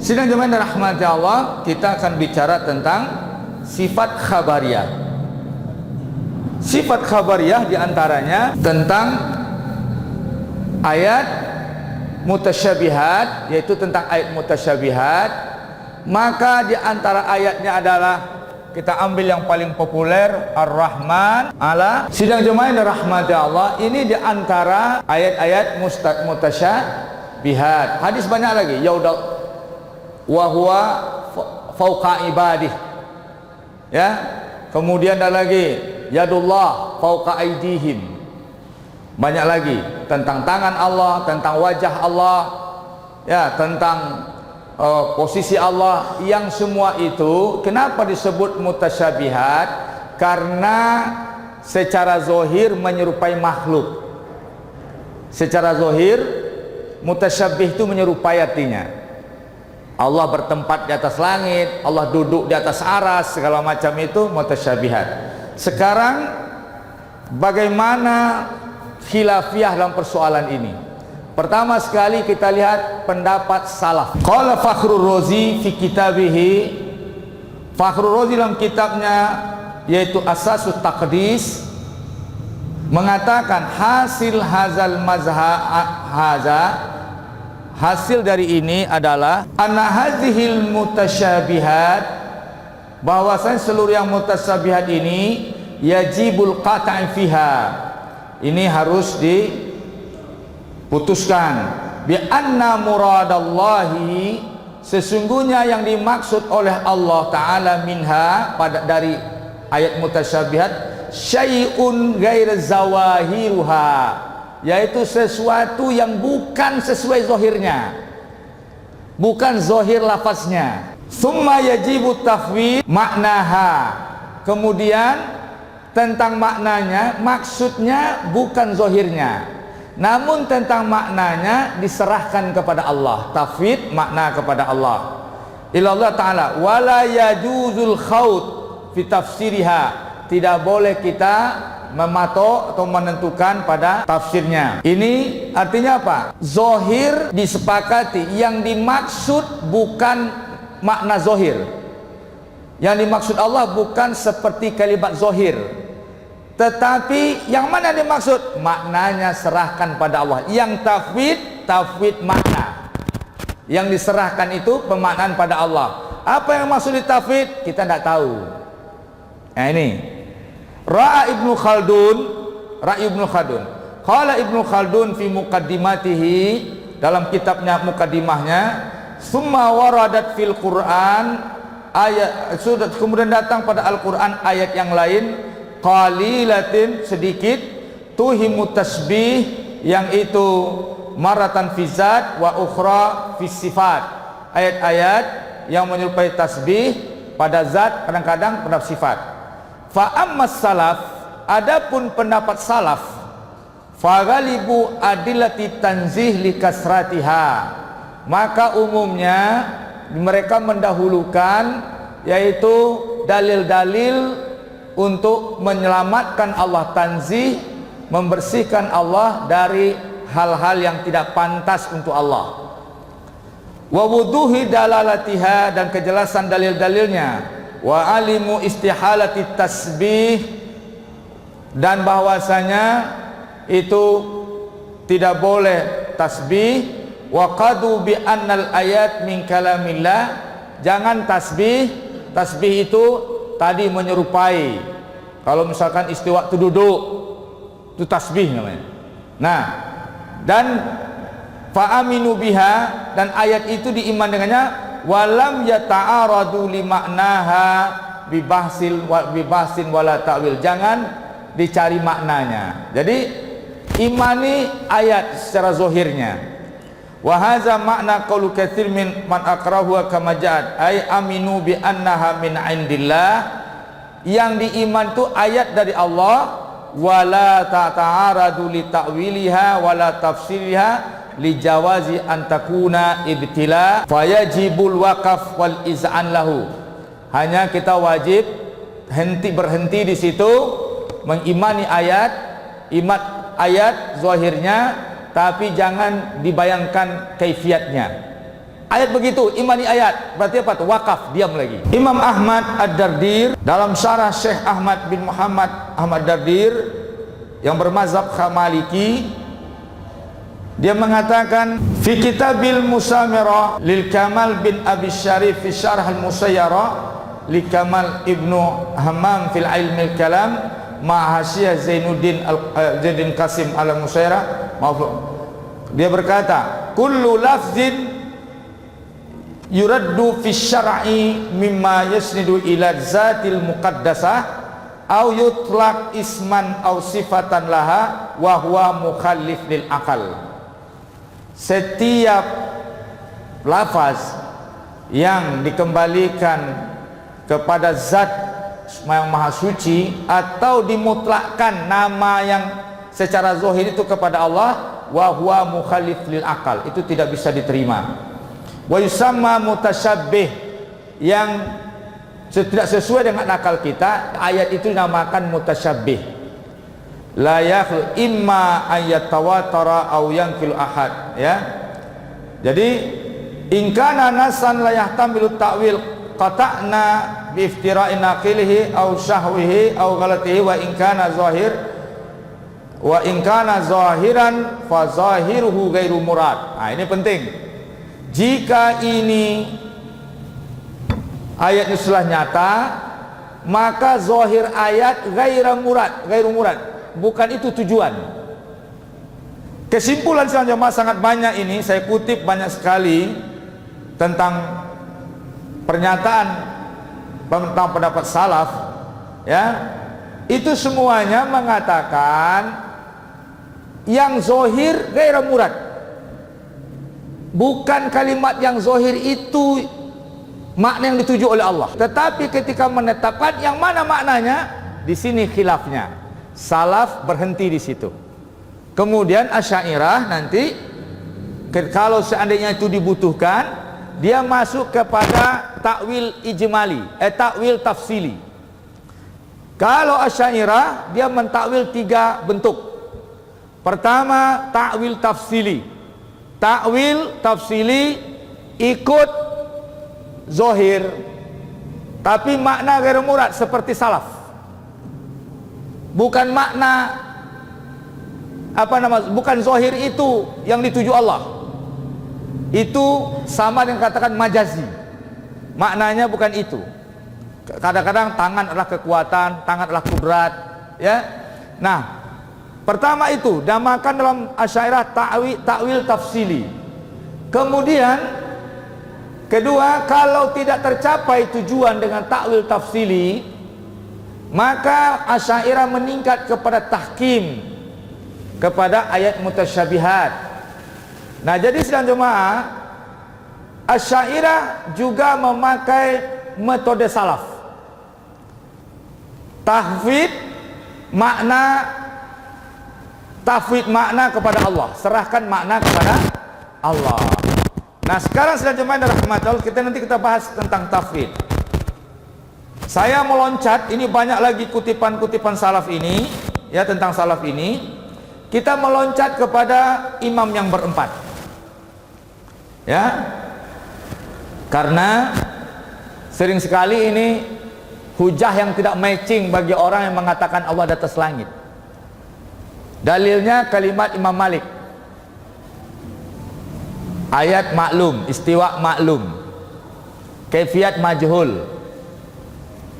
Sidang jemaah yang dirahmati Allah, kita akan bicara tentang sifat khabariyah. Sifat khabariyah diantaranya tentang ayat mutasyabihat, yaitu tentang ayat mutasyabihat. Maka diantara ayatnya adalah kita ambil yang paling populer, Ar-Rahman ala. Sidang jemaah yang dirahmati Allah, ini diantara ayat-ayat mutasyabihat. Hadis banyak lagi, yaudal wa huwa fauqa ibadih, ya. Kemudian ada lagi yadullah fauqa aidihim. Banyak lagi tentang tangan Allah, tentang wajah Allah, ya, tentang posisi Allah. Yang semua itu kenapa disebut mutasyabihat? Karena secara zohir menyerupai makhluk. Secara zohir mutasyabih itu menyerupai artinya. Allah bertempat di atas langit, Allah duduk di atas aras, segala macam itu mutasyabihat. Sekarang bagaimana khilafiyah dalam persoalan ini? Pertama sekali kita lihat pendapat salaf. Qala Fakhrur Razi fi kitabihi, Fakhrur Razi dalam kitabnya yaitu Asasut Taqdis mengatakan hasil hazal hasil dari ini adalah anna hadhil mutasyabihat, bahwasanya seluruh yang mutasyabihat ini yajibul qat'an fiha, ini harus diputuskan bi anna muradallahi, sesungguhnya yang dimaksud oleh Allah Ta'ala minha, pada dari ayat mutasyabihat, syai'un ghair zawahiruha, yaitu sesuatu yang bukan sesuai zohirnya, bukan zohir lafaznya. Summa yajibu tafwid maknaha, kemudian tentang maknanya, maksudnya bukan zohirnya, namun tentang maknanya diserahkan kepada Allah. Tafwid makna kepada Allah. Ilallah Ta'ala wala yajuzul khawt fi tafsiriha, tidak boleh kita mematok atau menentukan pada tafsirnya. Ini artinya apa? Zohir disepakati, yang dimaksud bukan makna zohir. Yang dimaksud Allah bukan seperti kalimat zohir, tetapi yang mana dimaksud? Maknanya serahkan pada Allah. Yang tafwid makna, yang diserahkan itu pemaknaan pada Allah. Apa yang maksud di tafwid kita tidak tahu. Nah ini Ra'a Ibnu Khaldun, Qala Ibnu Khaldun fi muqaddimatihi, dalam kitabnya mukaddimahnya, summa waradat fil Quran, ayat sudah kemudian datang pada Al-Quran ayat yang lain, qalilatin sedikit, tuhimut tasbih, yang itu maratan fi zat wa ukhra fi sifat, ayat-ayat yang menyerupai tasbih pada zat, kadang-kadang pada sifat. Fa ammas salaf, adapun pendapat salaf, fa ghalibu adillati tanzih li kasratiha, maka umumnya mereka mendahulukan yaitu dalil-dalil untuk menyelamatkan Allah, tanzih, membersihkan Allah dari hal-hal yang tidak pantas untuk Allah. Wa wuduhi dalalatiha, dan kejelasan dalil-dalilnya. Wa alimu istihalati tasbih, dan bahwasanya itu tidak boleh tasbih. Wa qadu bi annal ayat min kalamillah, jangan tasbih itu tadi menyerupai, kalau misalkan istiwa itu duduk, itu tasbih namanya. Nah, dan fa'aminu biha, dan ayat itu diiman dengannya, walam yata'aradu li maknaha bibahsin wala ta'wil, jangan dicari maknanya. Jadi imani ayat secara zohirnya. Wa hadza makna qaulu katsir min man aqrahu kama ja'at, ay aminu bi annaha min indillah, yang diiman itu ayat dari Allah, wala ta'aradu li ta'wiliha wala tafsiriha li jawazi antakuna ibtila fayajibul waqaf wal iz'an lahu. Hanya kita wajib berhenti di situ, mengimani ayat, zahirnya, tapi jangan dibayangkan kaifiatnya. ayat begitu, imani ayat. Berarti apa tuh? Wakaf, diam lagi. Imam Ahmad Ad-Dardir dalam syarah Syekh Ahmad bin Muhammad Ahmad Dardir yang bermazhab Maliki, dia mengatakan fi kitabil Musamirah lil Kamal bin Abi Syarif fi syarah al-Musayyarah li Kamal ibnu Hammam fil ilmi al-kalam ma hasyiah Zainuddin Zaidin Qasim al-Musayyarah. Dia berkata, kullu lafzin yuraddu fi syar'i mimma yasnidu ila zatil muqaddasah au yutlaq isman au sifatan laha wa huwa mukhallif lil akal. Setiap lafaz yang dikembalikan kepada zat yang maha suci atau dimutlakkan nama yang secara zahir itu kepada Allah, wa huwa mukhallif lil akal, itu tidak bisa diterima. Wa yusamma mutasyabbih, yang tidak sesuai dengan akal kita, ayat itu dinamakan mutasyabbih. La yakhlu imma ayatawatara aw yankilu ahad, ya. Jadi in kana nasan la yahtamilu ta'wil qata'na bi iftira'in naqilihi aw syahwihi aw ghalatihi wa in kana zahir wa in kana zahiran fa zahiruhu ghairu murad. Nah, ini penting. Jika ini ayatnya sudah nyata, maka zahir ayat ghairu murad, bukan itu tujuan. Kesimpulan selanjutnya sangat banyak, ini saya kutip banyak sekali tentang pernyataan tentang pendapat salaf, ya. Itu semuanya mengatakan yang zohir ghairu murad, bukan kalimat yang zohir itu makna yang dituju oleh Allah, tetapi ketika menetapkan yang mana maknanya, di sini khilafnya. Salaf berhenti di situ. Kemudian Asy'ariyah nanti kalau seandainya itu dibutuhkan, dia masuk kepada takwil ijmali, takwil tafsili. Kalau Asy'ariyah dia mentakwil 3 bentuk. Pertama, takwil tafsili. Takwil tafsili ikut zohir, tapi makna ghairu murad seperti salaf. Bukan makna bukan zohir itu yang dituju Allah. Itu sama dengan katakan majazi. Maknanya bukan itu. Kadang-kadang tangan adalah kekuatan, tangan adalah kudrat, ya. Nah, pertama itu namakan dalam Asy'ariyah takwil tafsili. Kemudian kedua, kalau tidak tercapai tujuan dengan takwil tafsili, maka Asy'ariyah meningkat kepada tahkim, kepada ayat mutasyabihat. Nah, jadi sidang jemaah, Asy'ariyah juga memakai metode salaf. Tafwid makna kepada Allah, serahkan makna kepada Allah. Nah, sekarang sedang jemaah dan rahmatullah, kita bahas tentang tafwid. Saya meloncat, ini banyak lagi kutipan-kutipan salaf ini, ya, tentang salaf ini. Kita meloncat kepada imam yang berempat, ya, karena sering sekali ini hujah yang tidak matching bagi orang yang mengatakan Allah di atas langit. Dalilnya kalimat Imam Malik, ayat maklum, istiwa maklum, kaifiyat majhul,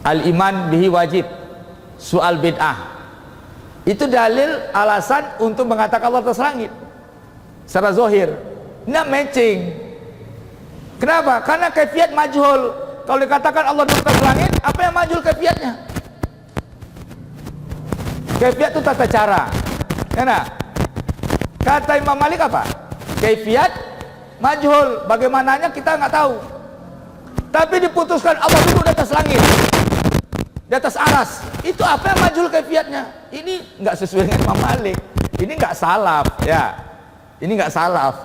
al-iman bihi wajib, soal bid'ah. Itu dalil alasan untuk mengatakan Allah atas langit secara zahir. Tidak matching. Kenapa? Karena kaifiyat majhul. Kalau dikatakan Allah di atas langit, apa yang majhul kaifiyatnya? Kaifiyat itu tata cara. Karena kata Imam Malik apa? Kaifiyat majhul, bagaimananya kita nggak tahu. Tapi diputuskan Allah duduk di atas langit, di atas aras. Itu apa yang majhul kaifiyatnya? Ini nggak sesuai dengan Imam Malik. Ini nggak salaf, ya. Ini nggak salaf.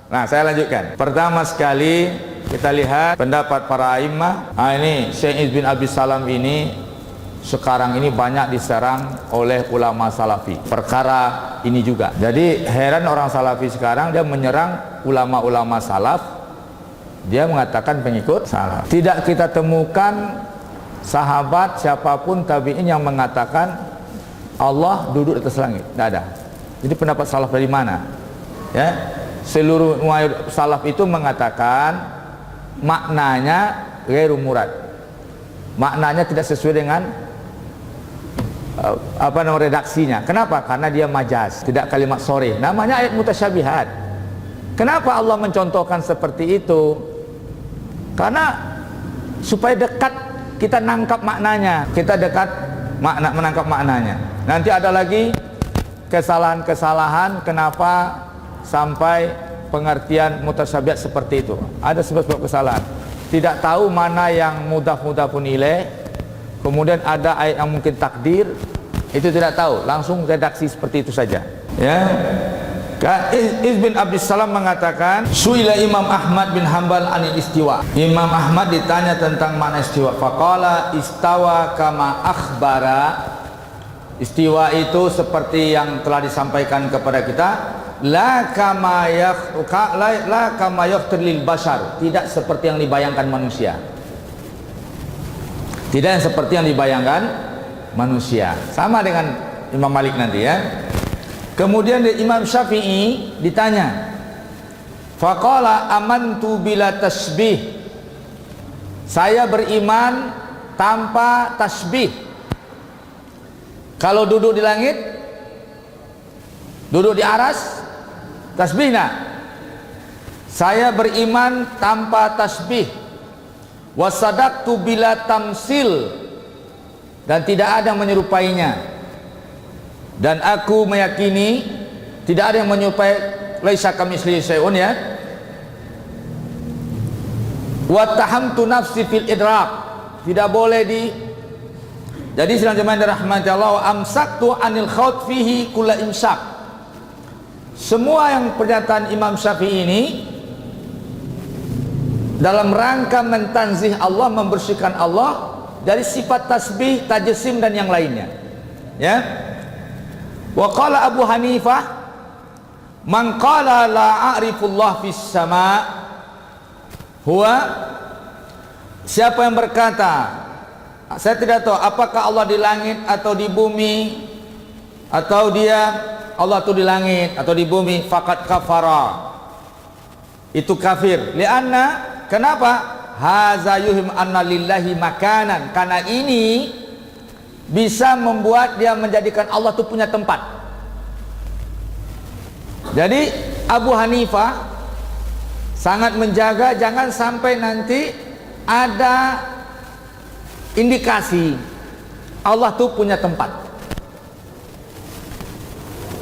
Nah, saya lanjutkan. Pertama sekali kita lihat pendapat para a'immah. Nah, ini Syekh bin Abi Salam ini sekarang ini banyak diserang oleh ulama salafi perkara ini juga. Jadi heran orang salafi sekarang, dia menyerang ulama-ulama salaf Dia mengatakan pengikut salaf. Tidak kita temukan sahabat siapapun tabi'in yang mengatakan Allah duduk di atas langit. Tidak ada. Jadi pendapat salaf dari mana? Ya, seluruh salaf itu mengatakan maknanya ghairu murad. Maknanya tidak sesuai dengan redaksinya. Kenapa? Karena dia majaz, tidak kalimat sharih. Namanya ayat mutasyabihat. Kenapa Allah mencontohkan seperti itu? Karena supaya dekat kita nangkap maknanya, kita dekat menangkap maknanya. Nanti ada lagi kesalahan-kesalahan kenapa sampai pengertian mutasyabihat seperti itu. Ada sebab-sebab kesalahan. Tidak tahu mana yang mudhaf-mudhafun ilaih. Kemudian ada ayat yang mungkin takdir, itu tidak tahu, langsung redaksi seperti itu saja. Ya. Iz bin Abdus Salam mengatakan, Su'ila Imam Ahmad bin Hanbal anil istiwa. Imam Ahmad ditanya tentang makna istiwa. Faqala istawa kama akhbara. Istiwa itu seperti yang telah disampaikan kepada kita, la kama yakhtar lil bashar, tidak seperti yang dibayangkan manusia. Tidak yang seperti yang dibayangkan manusia. Sama dengan Imam Malik nanti ya. Kemudian Imam Syafi'i ditanya, faqala amantu bila tasbih. Saya beriman tanpa tasbih. Kalau duduk di langit, duduk di aras, tasbih nak. Saya beriman tanpa tasbih. Wasadaqtu bila tamsil, dan tidak ada yang menyerupainya. Dan aku meyakini tidak ada yang menyerupai laisa kamitslihi syai'un ya. Wa tahamtu nafsi fil idrak, tidak boleh di. Jadi sedang jemaah rahmati Allah, wa amsaktu anil khawt fihi kulla imsak. Semua yang pernyataan Imam Syafi'i ini dalam rangka mentanzih Allah, membersihkan Allah dari sifat tasbih, tajsim dan yang lainnya. Ya. Wa qala Abu Hanifah, man qala la a'rifullah fis sama' huwa, siapa yang berkata saya tidak tahu apakah Allah di langit atau di bumi, atau dia Allah itu di langit atau di bumi, faqad kafara, itu kafir. Lianna, kenapa? Haza yuhim anna lillahi makanan, karena ini bisa membuat dia menjadikan Allah itu punya tempat. Jadi Abu Hanifah sangat menjaga jangan sampai nanti ada indikasi Allah itu punya tempat.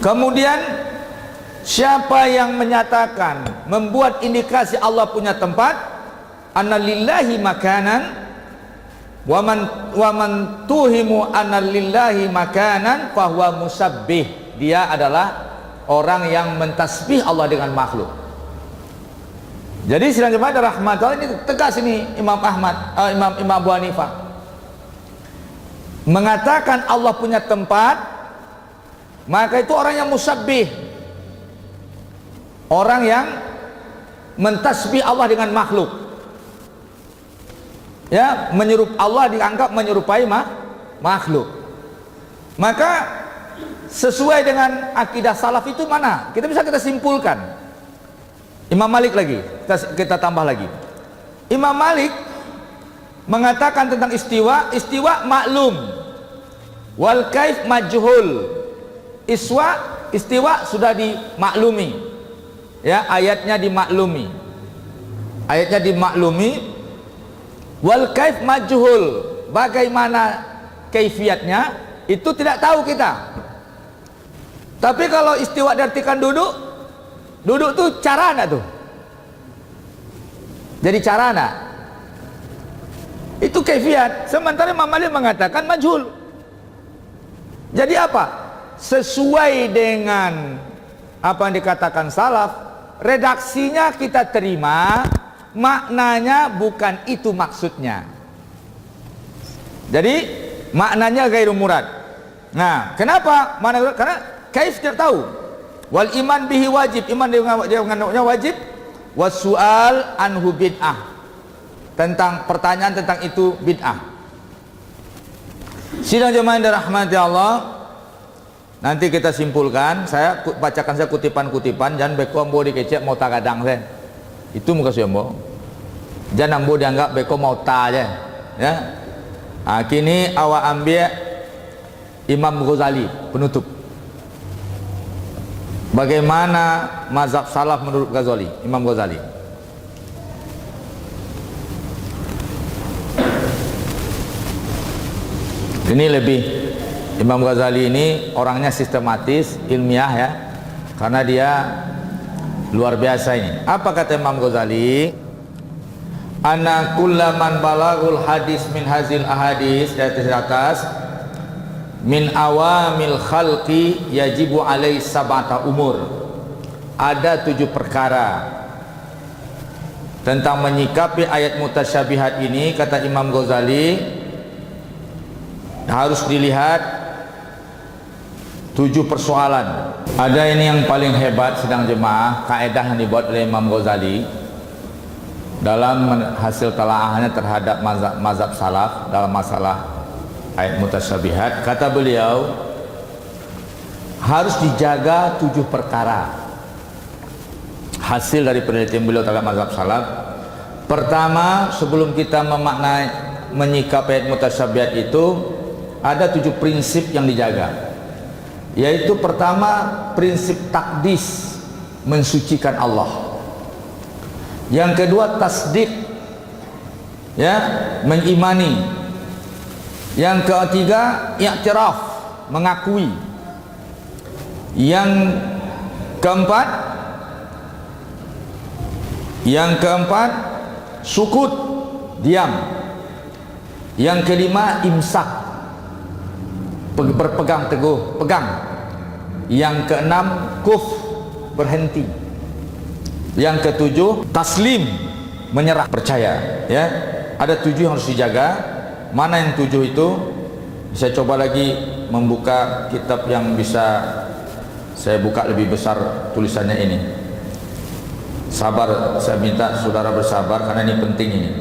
Kemudian siapa yang menyatakan, membuat indikasi Allah punya tempat, anna lillahi makanan, wa man tuhimu anna lillahi makanan fahuwa musabbih, dia adalah orang yang mentasbih Allah dengan makhluk. Jadi sidang jemaah rahmatullah, ini tegas ini Imam Ahmad, Imam Abu Hanifah mengatakan Allah punya tempat, maka itu orang yang musabbih, orang yang mentasbih Allah dengan makhluk. Ya, Allah dianggap menyerupai makhluk. Maka sesuai dengan akidah salaf itu mana? Kita simpulkan. Imam Malik lagi, kita tambah lagi. Imam Malik mengatakan tentang istiwa maklum, wal kaif majhul. Istiwa sudah dimaklumi. Ya, ayatnya dimaklumi. Wal kaif majhul, bagaimana kaifiatnya itu tidak tahu kita. Tapi kalau istiwa diartikan duduk tuh carana tuh. Jadi carana itu kaifiat. Sementara Imam Malik mengatakan majhul. Jadi apa? Sesuai dengan apa yang dikatakan salaf, redaksinya kita terima, maknanya bukan itu maksudnya. Jadi maknanya ghairu murad. Nah, kenapa? Karena kaif tidak tahu. Wal iman bihi wajib, iman dengan wajib. wasu'al anhu bid'ah, tentang pertanyaan tentang itu bid'ah. Sidang jemaah yang dirahmati Allah, nanti kita simpulkan. Saya bacakan saya kutipan-kutipan, jangan beko ambo dikecek mau tak kadang saya. Itu muka ambo. Jangan ambo dianggap beko mau ta aja. Ya. Kini awak ambil Imam Ghazali penutup. Bagaimana mazhab salaf menurut Ghazali, Imam Ghazali? Ini lebih, Imam Ghazali ini orangnya sistematis, ilmiah ya, karena dia luar biasa ini. Apa kata Imam Ghazali? Anna kullaman balagul hadis min hazil ahadis, di atas min awamil khalqi yajibu alaihi sab'ata umur. Ada 7 perkara tentang menyikapi ayat mutasyabihat ini, kata Imam Ghazali, harus dilihat 7 persoalan. Ada ini yang paling hebat sedang jemaah, kaedah yang dibuat oleh Imam Ghazali dalam hasil telaahnya terhadap mazhab salaf dalam masalah ayat mutasyabihat. Kata beliau, harus dijaga 7 perkara hasil dari penelitian beliau terhadap mazhab salaf. Pertama, sebelum kita memaknai menyikapi ayat mutasyabihat itu, ada 7 prinsip yang dijaga, yaitu pertama, prinsip takdis, mensucikan Allah. Yang kedua, tasdik, ya, mengimani. Yang ketiga, i'tiraf, mengakui. Yang keempat, sukut, diam. Yang kelima, imsak, berpegang teguh, pegang. Yang keenam, kuf, berhenti. Yang ketujuh, taslim, menyerah, percaya. Ya, ada 7 yang harus dijaga. Mana yang 7 itu? Saya coba lagi membuka kitab yang bisa saya buka lebih besar tulisannya ini. Sabar, saya minta saudara bersabar karena ini penting ini.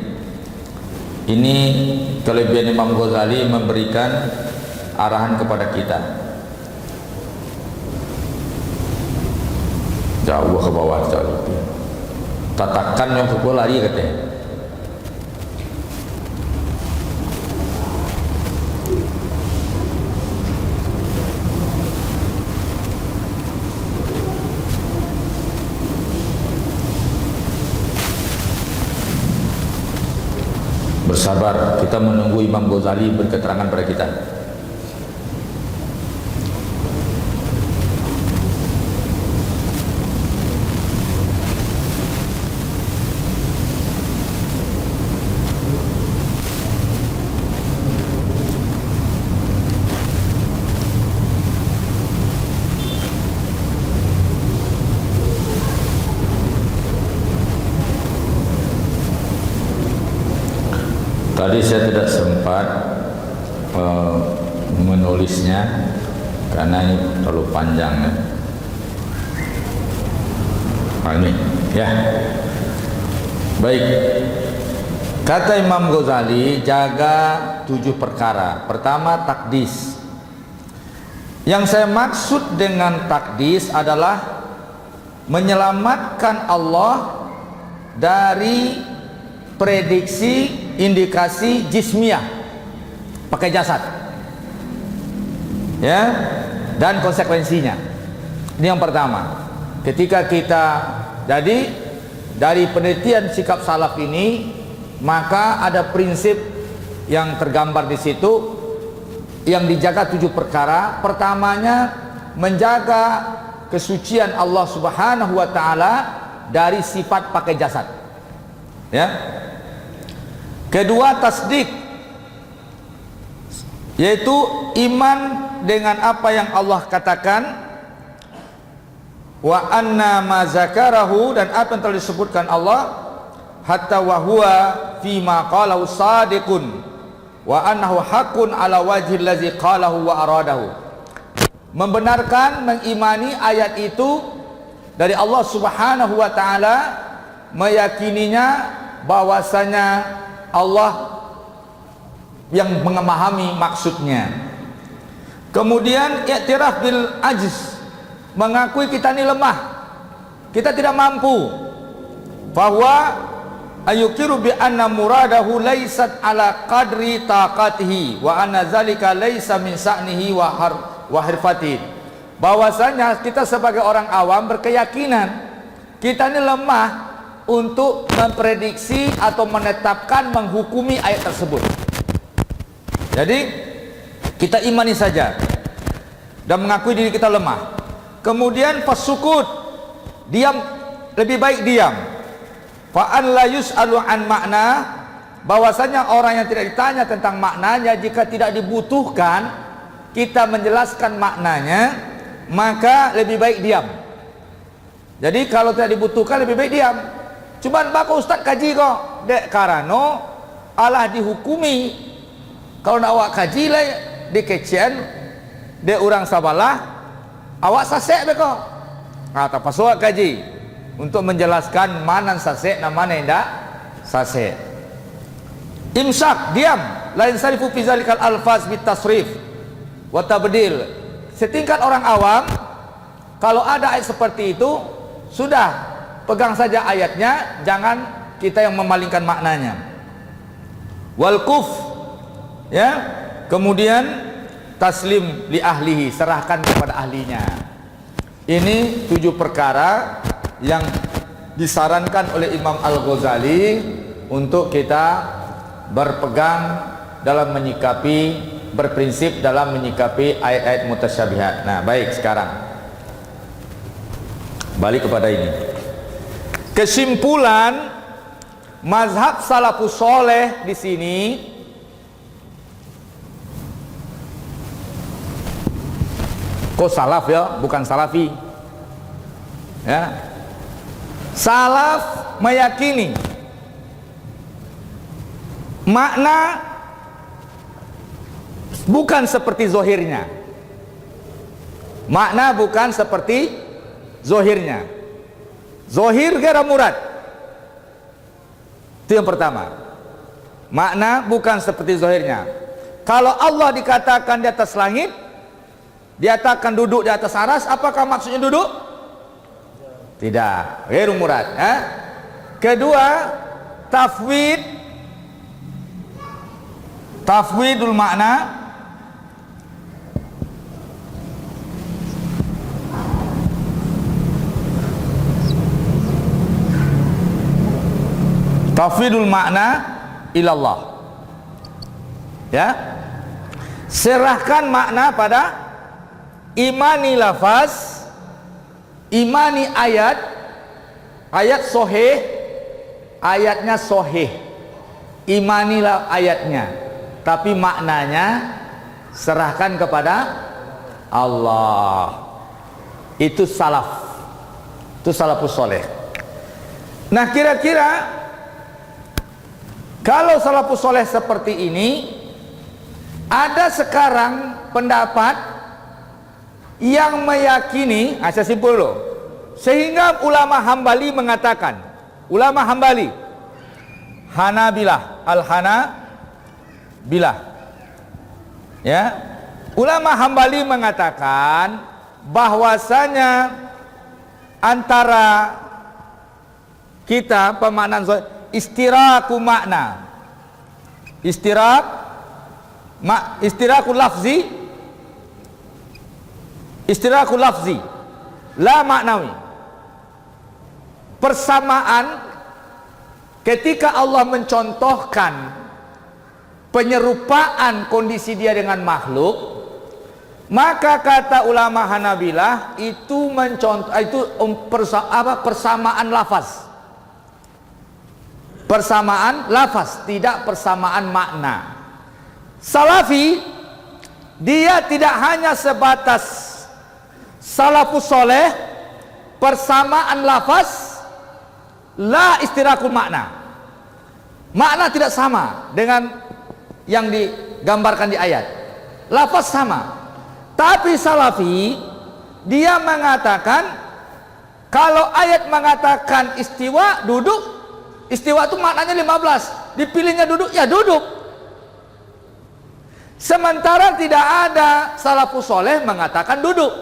Ini kelebihan Imam Ghazali memberikan arahan kepada kita. Jauh ke bawah, jauh. Tatakan yang ke bawah lari katanya. Bersabar, kita menunggu Imam Ghazali berketerangan pada kita. Tadi saya tidak sempat menulisnya karena ini terlalu panjang ya. Ini ya. Baik. Kata Imam Ghazali, jaga 7 perkara. Pertama, takdis. Yang saya maksud dengan takdis adalah menyelamatkan Allah dari prediksi indikasi jismiyah pakai jasad, ya, dan konsekuensinya. Ini yang pertama. Ketika kita, jadi dari penelitian sikap salaf ini, maka ada prinsip yang tergambar di situ yang dijaga 7 perkara. Pertamanya, menjaga kesucian Allah Subhanahu wa taala dari sifat pakai jasad, ya. Kedua, tasdik, yaitu iman dengan apa yang Allah katakan, wa anna ma zakarahu, dan apa yang telah disebutkan Allah, hatta wa huwa fi ma qalahu sadiqun wa annahu haqqun ala wajhi allazi qalahu wa aradahu. Membenarkan, mengimani ayat itu dari Allah Subhanahu wa taala meyakininya bahwasanya Allah yang memahami maksudnya. Kemudian i'tiraf bil ajz, mengakui kita ini lemah, kita tidak mampu. Bahwa ayukiru bi anna muradahu laysat ala qadri taqatihi wa anna zalika laysa min sa'nihi wa hirfatihi. Bahwasanya kita sebagai orang awam berkeyakinan kita ini lemah untuk memprediksi atau menetapkan, menghukumi ayat tersebut. Jadi kita imani saja dan mengakui diri kita lemah. Kemudian fasukut, diam, lebih baik diam. Fa'an la yus'alu an makna, bahwasanya orang yang tidak ditanya tentang maknanya, jika tidak dibutuhkan kita menjelaskan maknanya, maka lebih baik diam. Jadi kalau tidak dibutuhkan lebih baik diam. Cuman bako ustaz kaji kok dek karano Allah dihukumi. Kalau nak awak kaji lah di kecian dek orang sabalah awak sasek beko. Nah, tak pas awak kaji untuk menjelaskan mana sasek dan mana tidak sasek. Imsak, diam. Lain sarifu fi zalikal alfaz bit tasrif wa tabdil. Setingkat orang awam, kalau ada ayat seperti itu, sudah pegang saja ayatnya, jangan kita yang memalingkan maknanya. Wal kuf, ya. Kemudian taslim li ahlihi, serahkan kepada ahlinya. Ini 7 perkara yang disarankan oleh Imam Al-Ghazali untuk kita berpegang dalam menyikapi, berprinsip dalam menyikapi ayat-ayat mutasyabihat. Nah, baik, sekarang balik kepada ini. Kesimpulan mazhab salafus soleh di sini kok salaf ya, bukan salafi ya. Salaf meyakini makna bukan seperti zohirnya. Makna bukan seperti zohirnya. Zohir gara murad. Itu yang pertama. Makna bukan seperti zohirnya. Kalau Allah dikatakan di atas langit, dikatakan duduk di atas aras, apakah maksudnya duduk? Tidak, ghairu murad. Kedua, tafwidul makna. Tafwidul makna ilallah, ya, serahkan makna pada imani lafaz, imani ayat, ayat sohih, ayatnya sohih, imanilah ayatnya, tapi maknanya serahkan kepada Allah. Itu salaf, itu salafus soleh. Nah, kira-kira kalau salafus soleh seperti ini, ada sekarang pendapat yang meyakini, saya simpul dulu, sehingga ulama Hambali mengatakan, ulama Hambali, Hanabilah, Al-Hanabilah, ya, ulama Hambali mengatakan bahwasanya antara kita pemaknaan istiraku makna, istirakul lafzi la maknawi. Persamaan ketika Allah mencontohkan penyerupaan kondisi dia dengan makhluk, maka kata ulama Hanabilah itu persamaan lafaz. Persamaan lafaz, tidak persamaan makna. Salafi dia tidak hanya sebatas salafus soleh, persamaan lafaz, la istirakul makna. Makna tidak sama dengan yang digambarkan di ayat. Lafaz sama. Tapi salafi dia mengatakan Kalau ayat mengatakan istiwa, duduk, istiwa itu maknanya 15, dipilihnya duduk, ya duduk. Sementara tidak ada salafus soleh mengatakan duduk.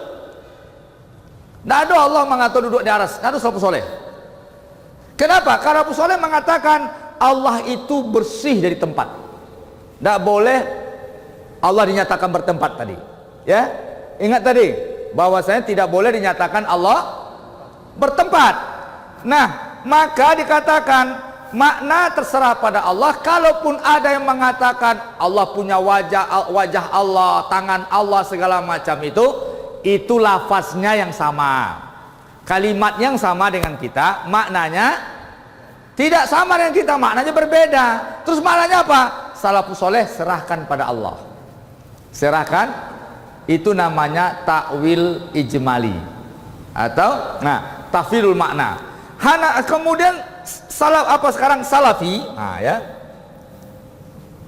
Tidak ada Allah mengatur duduk di aras, tidak ada salafus soleh. Kenapa? Karena salafus soleh mengatakan Allah itu bersih dari tempat. Tidak boleh Allah dinyatakan bertempat tadi. Ya, ingat tadi bahwasanya tidak boleh dinyatakan Allah bertempat. Nah, maka dikatakan makna terserah pada Allah. Kalaupun ada yang mengatakan Allah punya wajah Allah, tangan Allah, segala macam itu lafaznya yang sama, kalimat yang sama dengan kita, maknanya tidak sama dengan kita, maknanya berbeda. Terus maknanya apa? Salafus soleh serahkan pada Allah. Serahkan, itu namanya takwil ijmali atau tafsirul makna. Kemudian sekarang salafi. Ya.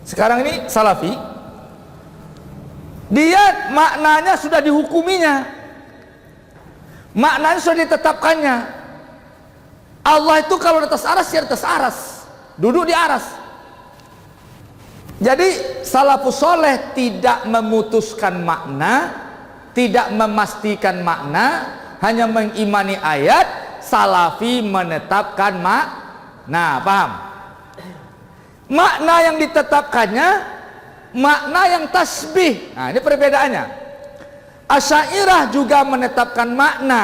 Sekarang ini salafi, dia maknanya sudah dihukuminya, maknanya sudah ditetapkannya. Allah itu kalau di atas aras, ya di atas aras, duduk di aras. Jadi salafus soleh tidak memutuskan makna, tidak memastikan makna, hanya mengimani ayat. Salafi menetapkan makna. Paham? Makna yang ditetapkannya makna yang tasbih. Nah, ini perbedaannya. Asy'ariyah juga menetapkan makna,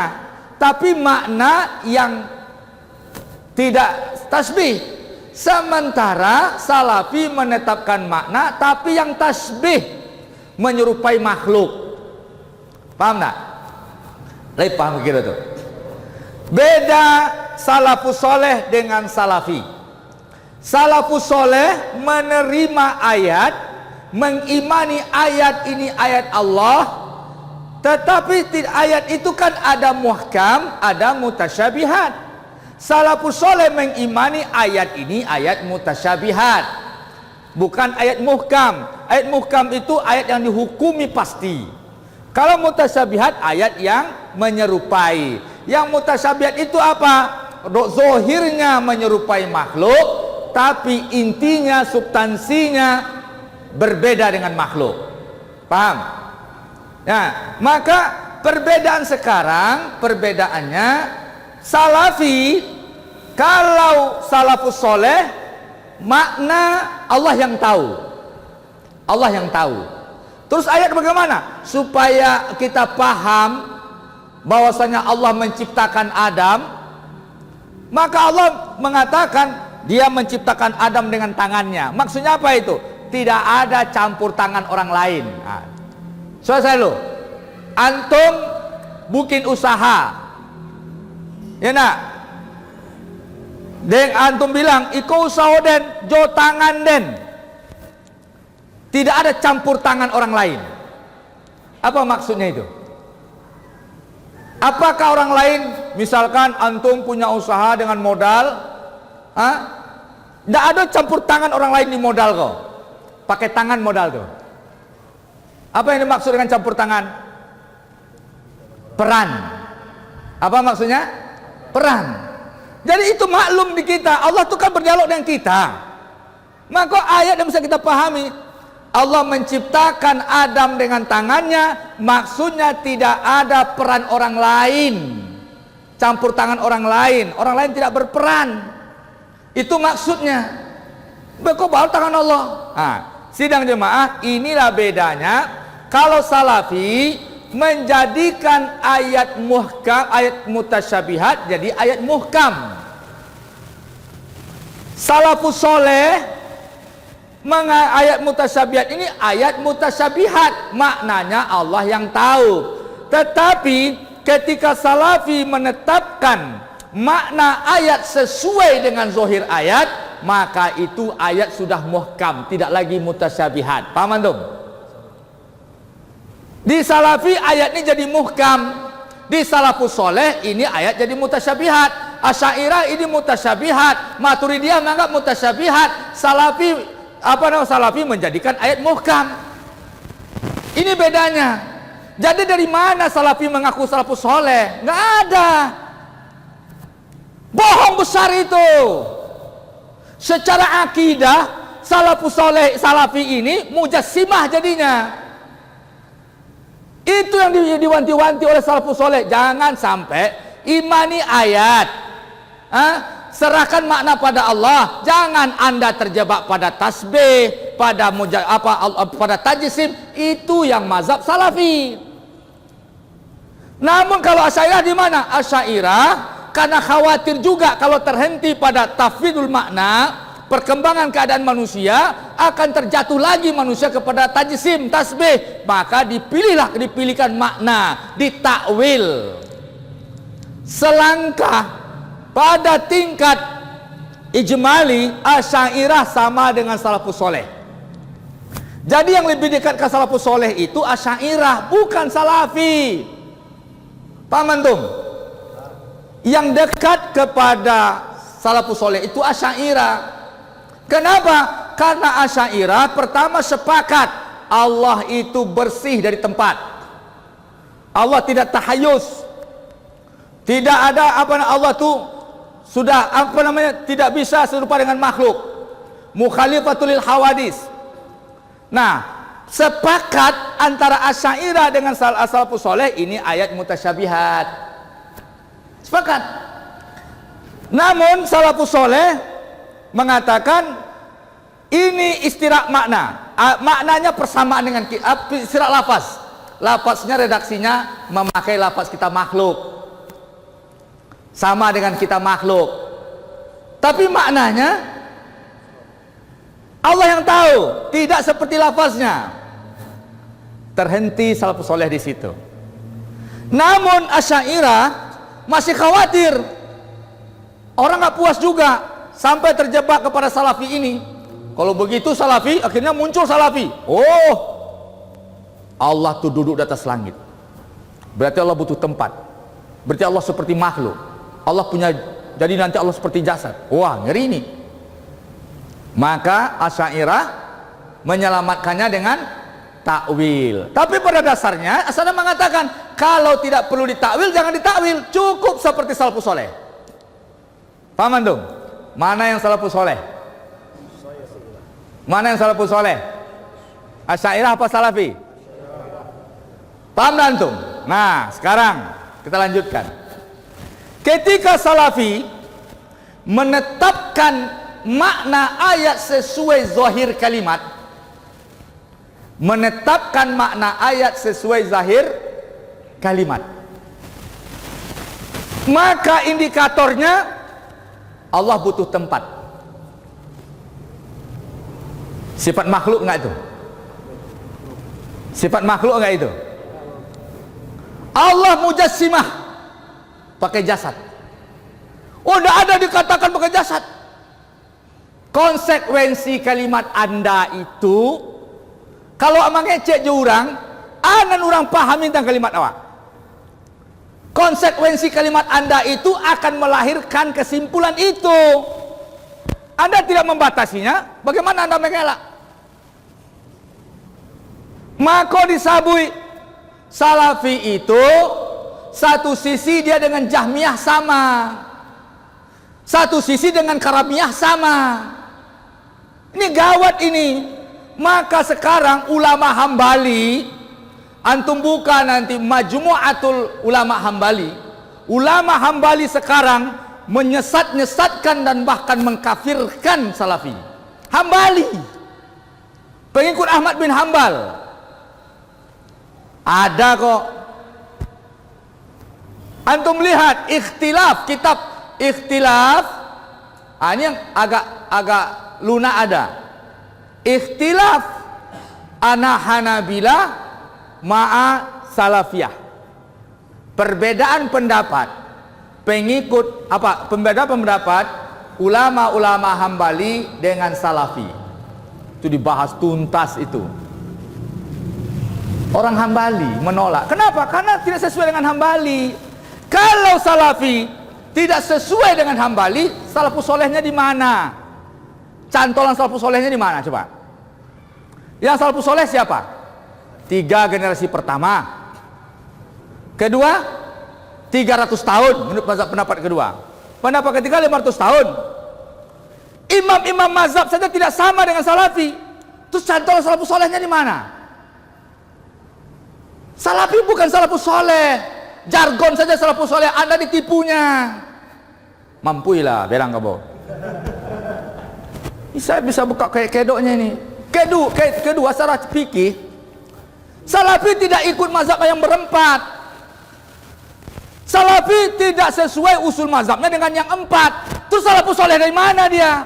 tapi makna yang tidak tasbih. Sementara salafi menetapkan makna tapi yang tasbih, menyerupai makhluk. Paham enggak? Lagi paham kira tuh. Beda salafus soleh dengan salafi. Salafus soleh menerima ayat, mengimani ayat ini ayat Allah, tetapi ayat itu kan ada muhkam, ada mutasyabihat. Salafus soleh mengimani ayat ini ayat mutasyabihat, bukan ayat muhkam. Ayat muhkam itu ayat yang dihukumi pasti. Kalau mutasyabihat ayat yang menyerupai. Yang mutasyabihat itu apa? Zohirnya menyerupai makhluk, tapi intinya, substansinya berbeda dengan makhluk. Paham? Nah, maka perbedaan sekarang, perbedaannya salafi, kalau salafus soleh makna Allah yang tahu. Allah yang tahu. Terus ayat bagaimana? Supaya kita paham bahwasanya Allah menciptakan Adam, maka Allah mengatakan dia menciptakan Adam dengan tangannya. Maksudnya apa itu? Tidak ada campur tangan orang lain. Selesai lo. Antum bikin usaha, ya nak? Deng antum bilang iko usaha den, jo tangan den. Tidak ada campur tangan orang lain. Apa maksudnya itu? Apakah orang lain, misalkan antum punya usaha dengan modal, tidak ada campur tangan orang lain di modal kok, pakai tangan modal tuh. Apa yang dimaksud dengan campur tangan? Peran. Apa maksudnya? Peran. Jadi itu maklum di kita. Allah itu kan berdialog dengan kita. Maka ayat yang bisa kita pahami, Allah menciptakan Adam dengan tangannya, maksudnya tidak ada peran orang lain, campur tangan orang lain tidak berperan. Itu maksudnya. Kok baru tangan Allah? Sidang jemaah, inilah bedanya. Kalau salafi menjadikan ayat muhkam, ayat mutasyabihat jadi ayat muhkam. Salafus soleh ayat mutasyabihat ini ayat mutasyabihat, maknanya Allah yang tahu. Tetapi ketika salafi menetapkan makna ayat sesuai dengan zahir ayat, maka itu ayat sudah muhkam, tidak lagi mutasyabihat. Paham antum? Di salafi ayat ini jadi muhkam, di salafus soleh ini ayat jadi mutasyabihat. Asy'ariyah ini mutasyabihat, Maturidiyah menganggap mutasyabihat, Salafi menjadikan ayat muhkam. Ini bedanya. Jadi dari mana salafi mengaku salafus soleh? Nggak ada. Bohong besar itu. Secara akidah, salafus soleh salafi ini mujassimah jadinya. Itu yang diwanti-wanti oleh salafus soleh. Jangan sampai imani ayat, serahkan makna pada Allah. Jangan Anda terjebak pada tasbih, pada pada tajsim. Itu yang mazhab salafi. Namun kalau Asy'ariyah di mana? Asy'ariyah karena khawatir juga kalau terhenti pada tafwidul makna, perkembangan keadaan manusia, akan terjatuh lagi manusia kepada tajsim, tasbih, maka dipilihkan makna, ditakwil. Selangkah pada tingkat ijmali, Asy'ariyah sama dengan salafus soleh. Jadi yang lebih dekat ke salafus soleh itu Asy'ariyah, bukan salafi. Paham antum? Yang dekat kepada salafus soleh itu Asy'ariyah. Kenapa? Karena Asy'ariyah pertama sepakat Allah itu bersih dari tempat. Allah tidak tahayus. Tidak ada Allah tuh sudah tidak bisa serupa dengan makhluk. Mukhalifatul lil hawadis. Nah, sepakat antara Asy'ariyah dengan salafus soleh ini ayat mutasyabihat. Sepakat. Namun salafus soleh mengatakan ini istirak makna. Maknanya persamaan dengan istirak lafaz. Lafaznya redaksinya memakai lafaz kita makhluk. Sama dengan kita makhluk. Tapi maknanya Allah yang tahu, tidak seperti lafaznya. Terhenti salafus soleh di situ. Namun Asy'ariyah masih khawatir. Orang nggak puas juga sampai terjebak kepada salafi ini. Kalau begitu salafi, akhirnya muncul salafi. Oh, Allah tuh duduk di atas langit. Berarti Allah butuh tempat. Berarti Allah seperti makhluk. Allah punya, jadi nanti Allah seperti jasad. Wah, ngeri ini. Maka Asy'ariyah menyelamatkannya dengan takwil. Tapi pada dasarnya Asy'ariyah mengatakan kalau tidak perlu ditakwil, jangan ditakwil, cukup seperti salafus soleh. Paham antum? Mana yang salafus soleh? Mana yang salafus soleh? Asy'ariyah apa salafi? Paham antum? Nah, sekarang kita lanjutkan. Ketika salafi menetapkan makna ayat sesuai zahir kalimat, menetapkan makna ayat sesuai zahir kalimat, maka indikatornya Allah butuh tempat. Sifat makhluk enggak itu? Sifat makhluk enggak itu? Allah mujassimah pakai jasad. Oh, tidak ada dikatakan pakai jasad. Konsekuensi kalimat Anda itu, kalau mengecek jurang, anan orang pahami tentang kalimat awak. Konsekuensi kalimat Anda itu akan melahirkan kesimpulan itu. Anda tidak membatasinya, bagaimana Anda mengelak? Maka disabui salafi itu satu sisi dia dengan Jahmiyah sama, satu sisi dengan Karamiyah sama. Ini gawat ini. Maka sekarang ulama Hambali, antum buka nanti Majmu'atul Ulama Hambali. Ulama Hambali sekarang menyesat-nyesatkan dan bahkan mengkafirkan salafi. Hambali, pengikut Ahmad bin Hambal. Ada kok. Antum lihat ikhtilaf, kitab ikhtilaf. Ini yang agak lunak ada. Ikhtilaf ana Hanabilah ma'a Salafiyah. Perbedaan pendapat pengikut perbedaan pendapat ulama-ulama Hambali dengan Salafi. Itu dibahas tuntas itu. Orang Hambali menolak. Kenapa? Karena tidak sesuai dengan Hambali. Kalau Salafi tidak sesuai dengan Hambali, salafus solehnya di mana? Cantolan salafus solehnya di mana? Coba. Yang salafus soleh siapa? 3 generasi pertama. Kedua, 300 tahun menurut pendapat kedua. Pendapat ketiga 500 tahun. Imam-imam mazhab saja tidak sama dengan Salafi. Terus contoh salafus solehnya di mana? Salafi bukan salafus soleh. Jargon saja salafus soleh, Anda ditipunya. Mampuilah belang kamu. Saya bisa buka kayak kedoknya ini. Kedua secara fikih, Salafi tidak ikut mazhab yang berempat. Salafi tidak sesuai usul mazhabnya dengan yang 4. Terus salafus soleh dari mana dia?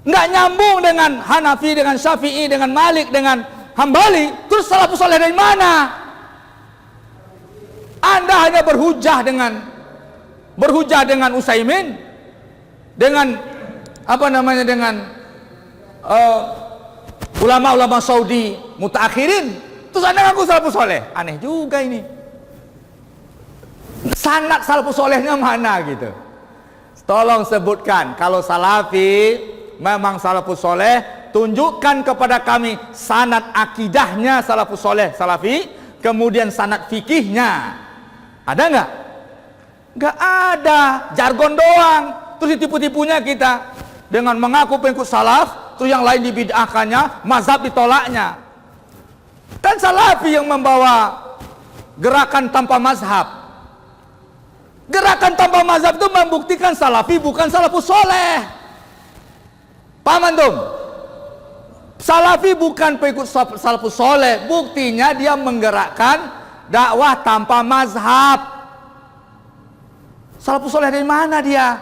Nggak nyambung dengan Hanafi, dengan Syafi'i, dengan Malik, dengan Hambali. Terus salafus soleh dari mana? Anda hanya berhujah dengan Utsaimin, dengan dengan ulama-ulama Saudi mutaakhirin. Terus Anda ngaku salafus soleh. Aneh juga ini. Sanad salafus solehnya mana gitu? Tolong sebutkan kalau Salafi memang salafus soleh, tunjukkan kepada kami sanad akidahnya salafus soleh Salafi, kemudian sanad fikihnya. Ada nggak? Nggak ada, jargon doang. Terus ditipu-tipunya kita dengan mengaku pengikut salaf, terus yang lain dibid'ahkannya, mazhab ditolaknya. Kan Salafi yang membawa gerakan tanpa mazhab. Gerakan tanpa mazhab itu membuktikan Salafi bukan salafus soleh. Paham antum? Salafi bukan pengikut salafus soleh. Buktinya dia menggerakkan dakwah tanpa mazhab. Salafus soleh dari mana dia?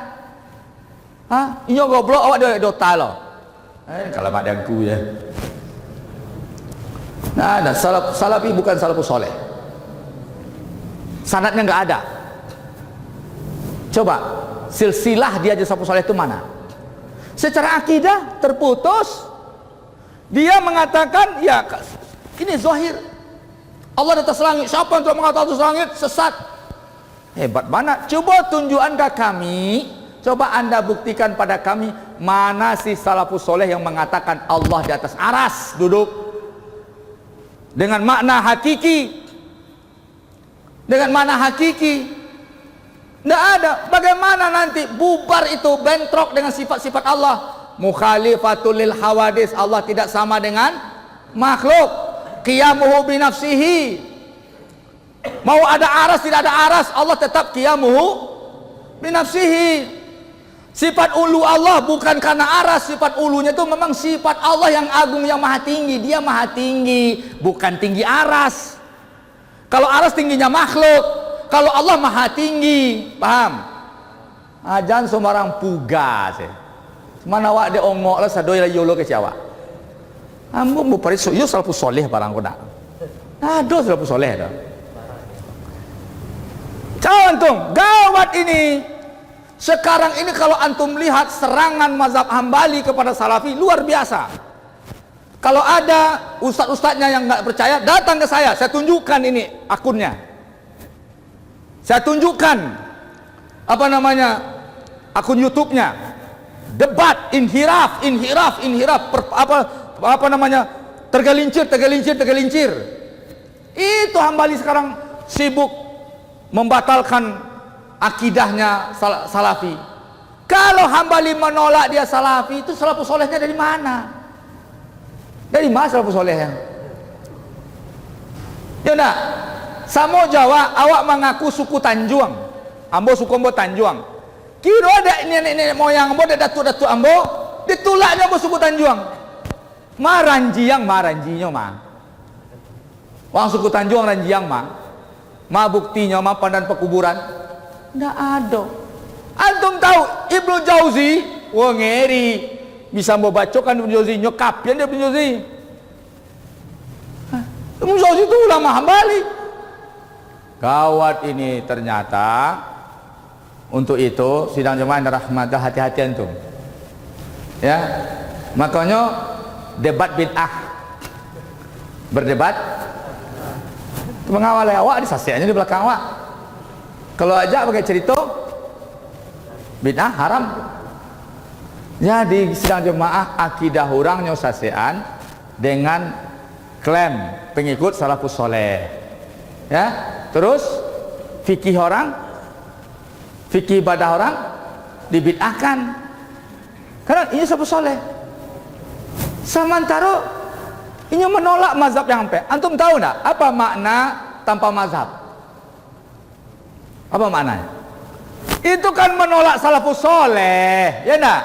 Hah? Inyo goblok awak dia dota lo. Kalau mak dagu ya. Nah, ada Salafi bukan salafus soleh. Sanadnya nggak ada. Coba silsilah dia jadi salafus soleh itu mana? Secara akidah terputus. Dia mengatakan ya ini zahir. Allah di atas langit. Siapa yang mengatakan atas langit sesat? Hebat mana? Coba tunjukkan ke kami. Coba Anda buktikan pada kami mana si salafus soleh yang mengatakan Allah di atas aras duduk dengan makna hakiki. Dengan makna hakiki. Tidak ada. Bagaimana nanti bubar itu bentrok dengan sifat-sifat Allah? Mukhalifatul lil hawadis. Allah tidak sama dengan makhluk. Qiyamuhu binafsihi. Mau ada aras tidak ada aras, Allah tetap qiyamuhu binafsihi. Sifat ulu Allah bukan karena aras. Sifat ulunya itu memang sifat Allah yang agung, yang maha tinggi. Dia maha tinggi, bukan tinggi aras. Kalau aras tingginya makhluk, kalau Allah maha tinggi, paham? Ajan sembarang puga sih. Mana wak de ongok lah sadoi la yolo ke siawa. Ambo mau paris yo salafus soleh barang kodak. Aduh salafus soleh dah. Cawan antum, gawat ini. Sekarang ini kalau antum lihat serangan mazhab Hambali kepada Salafi luar biasa. Kalau ada ustadz-ustadznya yang nggak percaya, datang ke saya tunjukkan ini akunnya. Saya tunjukkan akun YouTube-nya, debat inhiraf tergelincir. Itu Hambali sekarang sibuk membatalkan akidahnya Salafi. Kalau Hambali menolak dia Salafi, itu salafus solehnya dari mana? Dari mana salafus solehnya? Ya enggak? Samo Jawa, awak mengaku suku Tanjuang. Ambo suku Ambo Tanjuang. Kira ada nenek moyang Ambo, ada datuk-datuk Ambo, ditulaknya Ambo suku Tanjuang. Ranjiang mah. Wang suku Tanjuang Ranjiang mah. Buktinya pandan pekuburan. Nggak ada. Antum tahu Ibnu Jauzi? Wah ngeri. Bisa Ambo bacokan Ibnu Jauzi, nyokapian dia Ibnu Jauzi. Ibnu Jauzi itu ulama Hambali. Gawat ini ternyata. Untuk itu sidang jemaah rahmatullah, hati-hati antum. Ya. Makanya debat bid'ah. Berdebat mengawali awak disasiannya di belakang awak. Kalau aja pakai cerita bid'ah haram. Jadi sidang jemaah akidah orang nyosasean dengan klaim pengikut salafus soleh. Ya. Terus fikih orang fikih ibadah orang dibid'ahkan. Karena ini salafus soleh. Sementara ini menolak mazhab yang sampai. Antum tahu enggak apa makna tanpa mazhab? Apa maknanya? Itu kan menolak salafus soleh, ya enggak?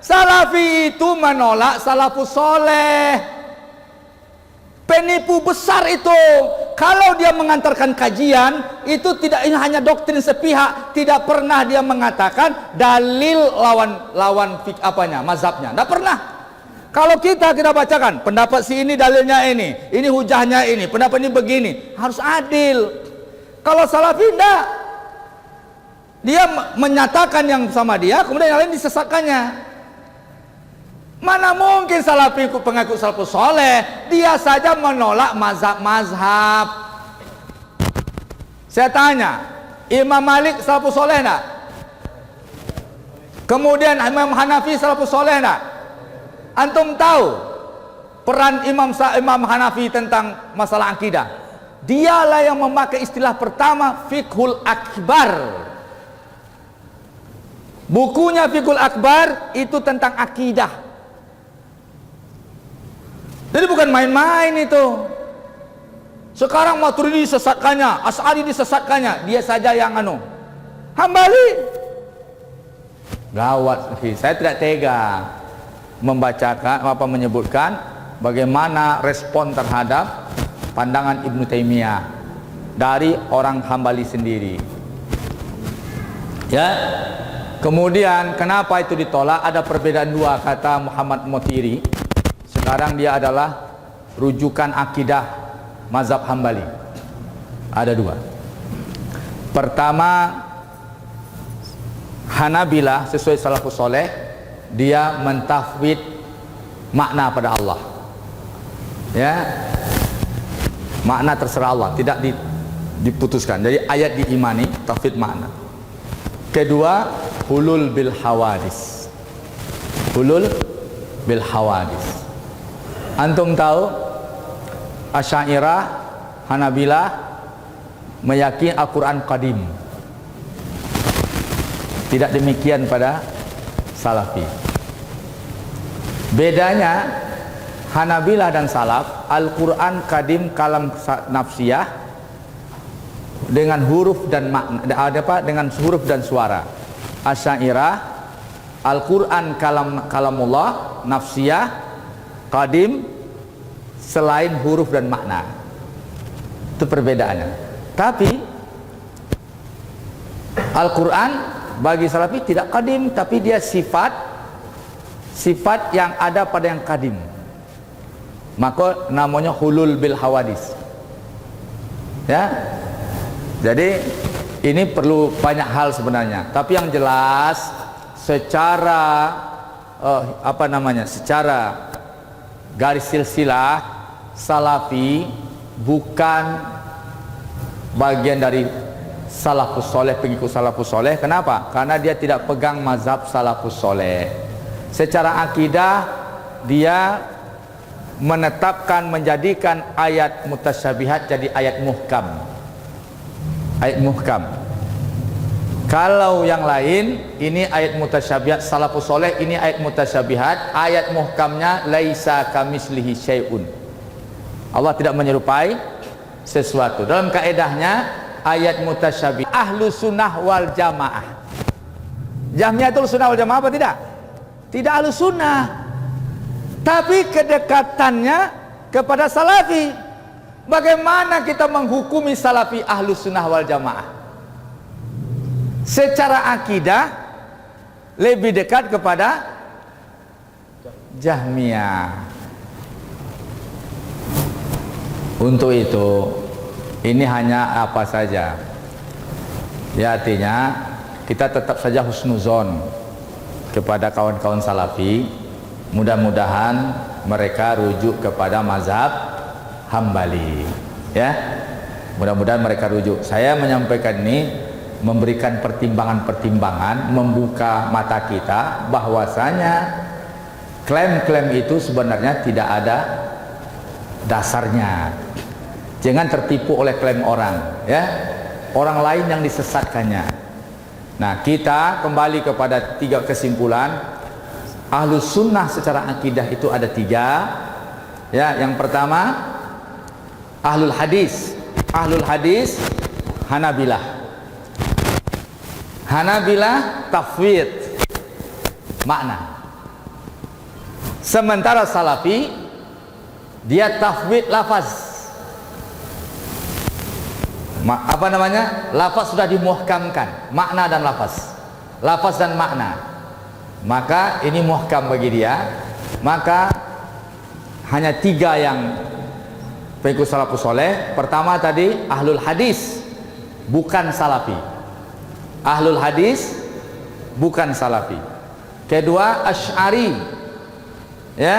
Salafi itu menolak salafus soleh. Penipu besar itu. Kalau dia mengantarkan kajian, itu tidak hanya doktrin sepihak, tidak pernah dia mengatakan dalil lawan mazhabnya, tidak pernah. Kalau kita bacakan pendapat si ini dalilnya ini hujahnya ini, pendapat ini begini, harus adil. Kalau salafi tidak, dia menyatakan yang sama dia, kemudian yang lain disesatkannya. Mana mungkin salafi pengaku salafus soleh, dia saja menolak mazhab-mazhab. Saya tanya, Imam Malik salafus soleh enggak? Kemudian Imam Hanafi salafus soleh enggak? Antum tahu peran Imam Hanafi tentang masalah akidah? Dialah yang memakai istilah pertama fiqhul akbar. Bukunya Fiqhul Akbar itu tentang akidah. Jadi bukan main-main itu. Sekarang Maturidi disesatkannya, Asy'ari disesatkannya, dia saja yang Hambali. Gawat, saya tidak tega menyebutkan bagaimana respon terhadap pandangan Ibnu Taimiyah dari orang Hambali sendiri. Ya. Kemudian kenapa itu ditolak? Ada perbedaan dua, kata Muhammad Motiri. Sekarang dia adalah rujukan akidah mazhab Hambali. Ada dua. Pertama, Hanabilah sesuai salafus soleh, dia mentafwid makna pada Allah. Ya, makna terserah Allah, tidak diputuskan. Jadi ayat diimani, tafwid makna. Kedua, hulul bil hawadis. Hulul bil hawadis. Antum tahu Asy'ariyah, Hanabilah meyakini Al-Quran qadim. Tidak demikian pada Salafi. Bedanya Hanabilah dan Salaf, Al-Quran qadim kalam nafsiyah dengan huruf dan makna, dengan huruf dan suara. Asy'ariyah, Al-Quran kalamullah nafsiyah qadim selain huruf dan makna. Itu perbedaannya. Tapi Al-Quran bagi Salafi tidak qadim, tapi dia sifat yang ada pada yang qadim. Maka namanya hulul bil hawadis. Ya. Jadi ini perlu banyak hal sebenarnya. Tapi yang jelas secara secara garis silsilah, Salafi bukan bagian dari salafus soleh, pengikut salafus soleh. Kenapa? Karena dia tidak pegang mazhab salafus soleh. Secara akidah dia menjadikan ayat mutasyabihat jadi ayat muhkam. Ayat muhkam. Kalau yang lain, ini ayat mutasyabihat salafus soleh, ini ayat mutasyabihat, ayat muhkamnya laisa kamislihi syai'un. Allah tidak menyerupai sesuatu. Dalam kaedahnya ayat mutasyabihat ahlu sunnah wal jamaah. Jahmiyatul sunnah wal jamaah apa tidak? Tidak ahlu sunnah. Tapi kedekatannya kepada salafi. Bagaimana kita menghukumi salafi ahlu sunnah wal jamaah? Secara akidah lebih dekat kepada Jahmiyah. Untuk itu ini hanya apa saja. Ya, artinya kita tetap saja husnuzon kepada kawan-kawan salafi. Mudah-mudahan mereka rujuk kepada mazhab Hambali. Ya, mudah-mudahan mereka rujuk. Saya menyampaikan ini memberikan pertimbangan-pertimbangan, membuka mata kita bahwasanya klaim-klaim itu sebenarnya tidak ada dasarnya. Jangan tertipu oleh klaim orang, ya. Orang lain yang disesatkannya. Nah, kita kembali kepada 3 kesimpulan. Ahlus sunnah secara akidah itu ada 3. Ya, yang pertama ahlul hadis. Ahlul hadis Hanabilah. Hanabilah tafwid makna. Sementara Salafi dia tafwid lafaz. Apa namanya? Lafaz sudah dimuhkamkan, makna dan lafaz. Lafaz dan makna. Maka ini muhkam bagi dia. Maka hanya 3 yang pengikut salafus soleh. Pertama tadi ahlul hadis, bukan salafi. Ahlul hadis bukan salafi. Kedua Asy'ari. Ya,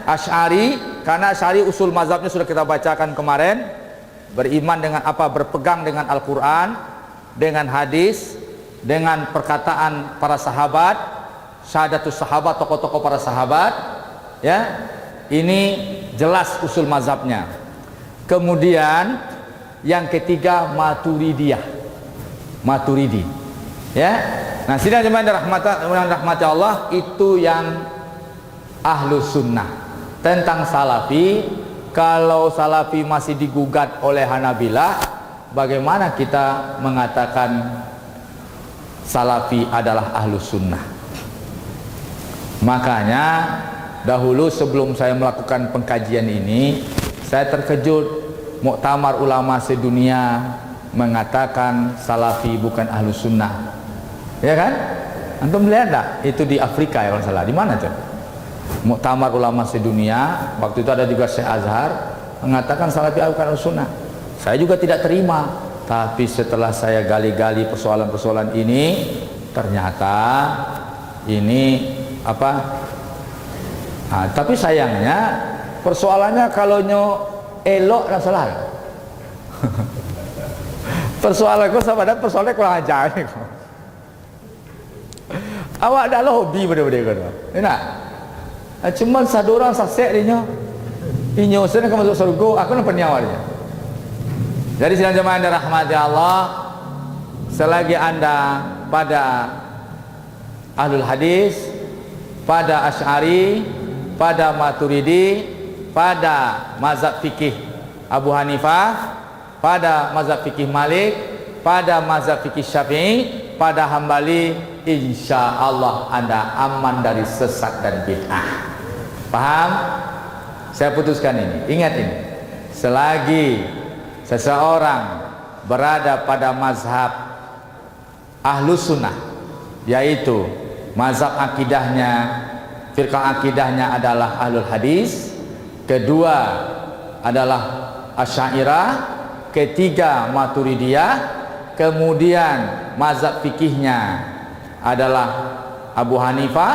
Asy'ari, karena Asy'ari usul mazhabnya sudah kita bacakan kemarin. Beriman dengan apa? Berpegang dengan Al-Quran, dengan hadis, dengan perkataan para sahabat, syahadatus sahabat, tokoh-tokoh para sahabat. Ya, ini jelas usul mazhabnya. Kemudian yang ketiga Maturidiyah. Maturidi. Ya. Nah, sidang jemaah rahmati Allah, itu yang ahlus sunnah. Tentang salafi, kalau salafi masih digugat oleh Hanabilah, bagaimana kita mengatakan salafi adalah ahlus sunnah? Makanya dahulu sebelum saya melakukan pengkajian ini, saya terkejut. Muktamar ulama sedunia mengatakan salafi bukan ahlus sunnah. Ya kan? Antum melihat tak? Itu di Afrika ya kalau salah. Di mana tuh? Muktamar ulama sedunia, waktu itu ada juga Syekh Azhar mengatakan salafi bukan ahlus sunnah. Saya juga tidak terima. Tapi setelah saya gali-gali persoalan-persoalan ini, ternyata ini apa? Nah, tapi sayangnya persoalannya kalau elok dan salah. Persoalanku sama dan persoalannya kurang ajar. Awak adalah hobi benda-benda kan? Enak. Cuma satu orang saksek dia. Inyo sana ke masuk surga, aku nampak nyawarnya. Jadi sidang jemaah yang dirahmati Allah, selagi Anda pada ahlul hadis, pada Asy'ari, pada Maturidi, pada mazhab fikih Abu Hanifah, pada mazhab fikih Malik, pada mazhab fikih Syafi'i, pada Hambali, insya Allah Anda aman dari sesat dan bid'ah. Paham? Saya putuskan ini. Ingat ini. Selagi seseorang berada pada mazhab ahlus sunnah, yaitu mazhab akidahnya, firqah akidahnya adalah ahlul hadis, kedua adalah Asy'ariyah, ketiga Maturidiyah, kemudian mazhab fikihnya adalah Abu Hanifah,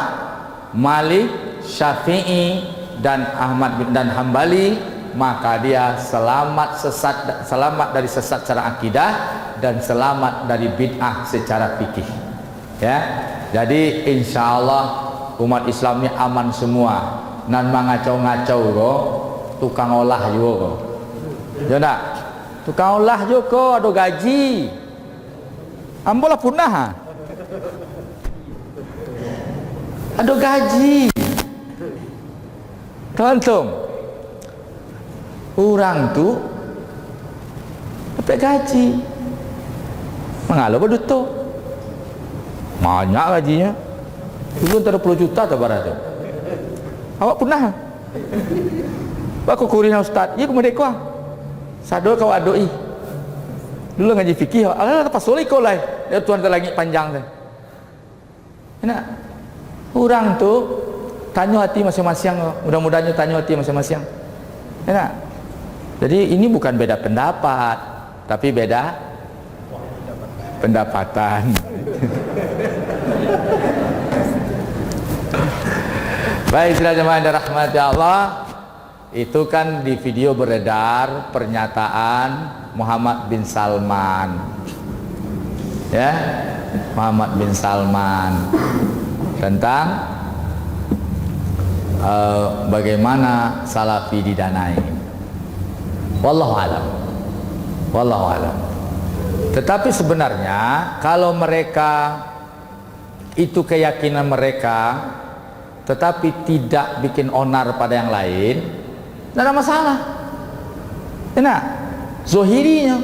Malik, Syafi'i dan Ahmad dan Hambali, maka dia selamat dari sesat secara akidah dan selamat dari bid'ah secara fikih. Ya, jadi insya Allah umat Islam ini aman semua. Nan mengacau-ngacau kok, tukang olah juga kok. Ya nak, tukang olah juga ada gaji. Ambolah punah. Ada gaji. Tonton, orang tu dapat gaji. Mengalau berduto. Banyak gajinya. Dulu antara 10 juta tak barat tu. Awak pernah? Aku kurina ustaz. Ya kemudian kau. Sador kau adoi. Dulu ngaji fikih. Alah lepas soleh kau lah. Dia Tuhan terlangit panjang tu. Enak. Orang tu tanya hati masing-masing. Mudah-mudahan tanya hati masing-masing. Enak. Jadi ini bukan beda pendapat, tapi beda pendapatan. Baik, saudara jemaah yang dirahmati Allah, itu kan di video beredar pernyataan Muhammad bin Salman. Ya, Muhammad bin Salman tentang bagaimana salafi didanai. Wallahu alam. Wallahu alam. Tetapi sebenarnya kalau mereka itu keyakinan mereka, tetapi tidak bikin onar pada yang lain, tidak ada masalah. Enak, zohirinya,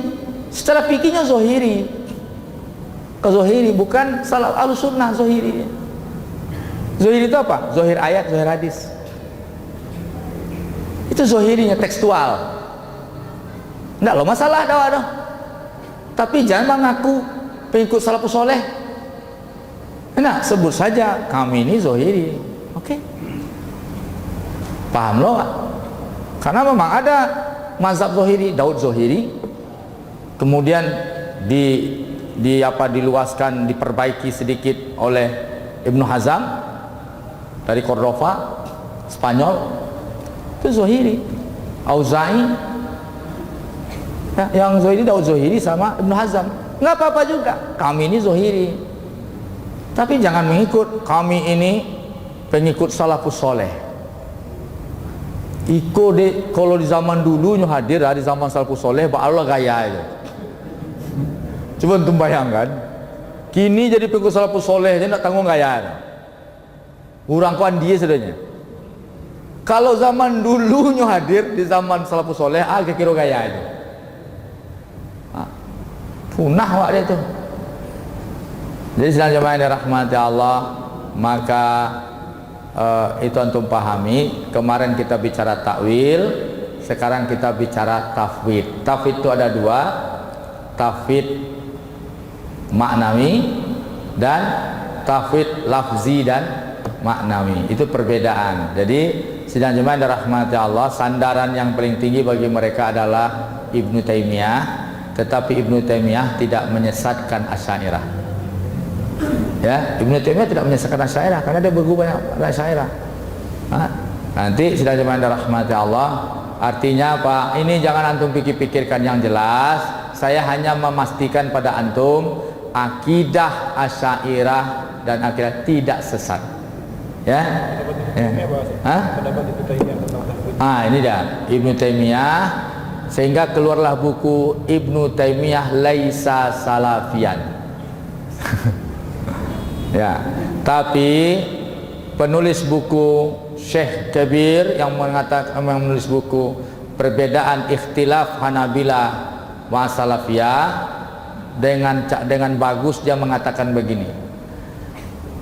secara fikihnya zohiri, kezohiri, bukan salah al-sunnah zohiri. Zohiri itu apa? Zohir ayat, zohir hadis. Itu zohirinya, tekstual. Tidak loh masalah, ada. Tapi jangan mengaku pengikut salafus soleh. Enak, sebut saja kami ini zohiri. Oke, paham loh? Karena memang ada mazhab zohiri, Daud zohiri, kemudian diluaskan, diperbaiki sedikit oleh Ibnu Hazm dari Cordova, Spanyol, itu zohiri. Auza'i, ya, yang zohiri Daud zohiri sama Ibnu Hazm, nggak apa-apa juga, kami ini zohiri. Tapi jangan mengikut, kami ini pengikut salafus soleh. Kalau di zaman dulu hadir di zaman salafus soleh, Allah gaya itu. Coba antum bayangkan, kini jadi pengikut salafus soleh, dia nak tanggung gaya. Urang kuan dia sebenarnya. Kalau zaman dulu hadir di zaman salafus soleh, kira gaya itu. Punah wak dia tu. Jadi sedang jemaah yang dirahmati Allah, maka itu antum pahami. Kemarin kita bicara takwil, sekarang kita bicara tafwid. Tafwid itu ada dua, tafwid maknawi dan tafwid lafzi dan maknawi. Itu perbedaan. Jadi sidang jemaah yang dirahmati Allah, sandaran yang paling tinggi bagi mereka adalah Ibnu Taimiyah, tetapi Ibnu Taimiyah tidak menyesatkan Asy'ariyah. Ya, Ibnu Taimiyah tidak menyesatkan Asy'ariyah karena dia berguru banyak Asy'ariyah. Nanti sidang jemaah yang dirahmati Allah, artinya apa? Ini jangan antum pikir-pikirkan yang jelas. Saya hanya memastikan pada antum akidah Asy'ariyah dan akidah tidak sesat. Ya. Ini dia Ibnu Taimiyah, sehingga keluarlah buku Ibnu Taimiyah Laisa Salafiyan. Ya, tapi penulis buku Syekh Kabir yang menulis buku Perbedaan Ikhtilaf Hanabilah wa Salafiyah, dengan bagus dia mengatakan begini: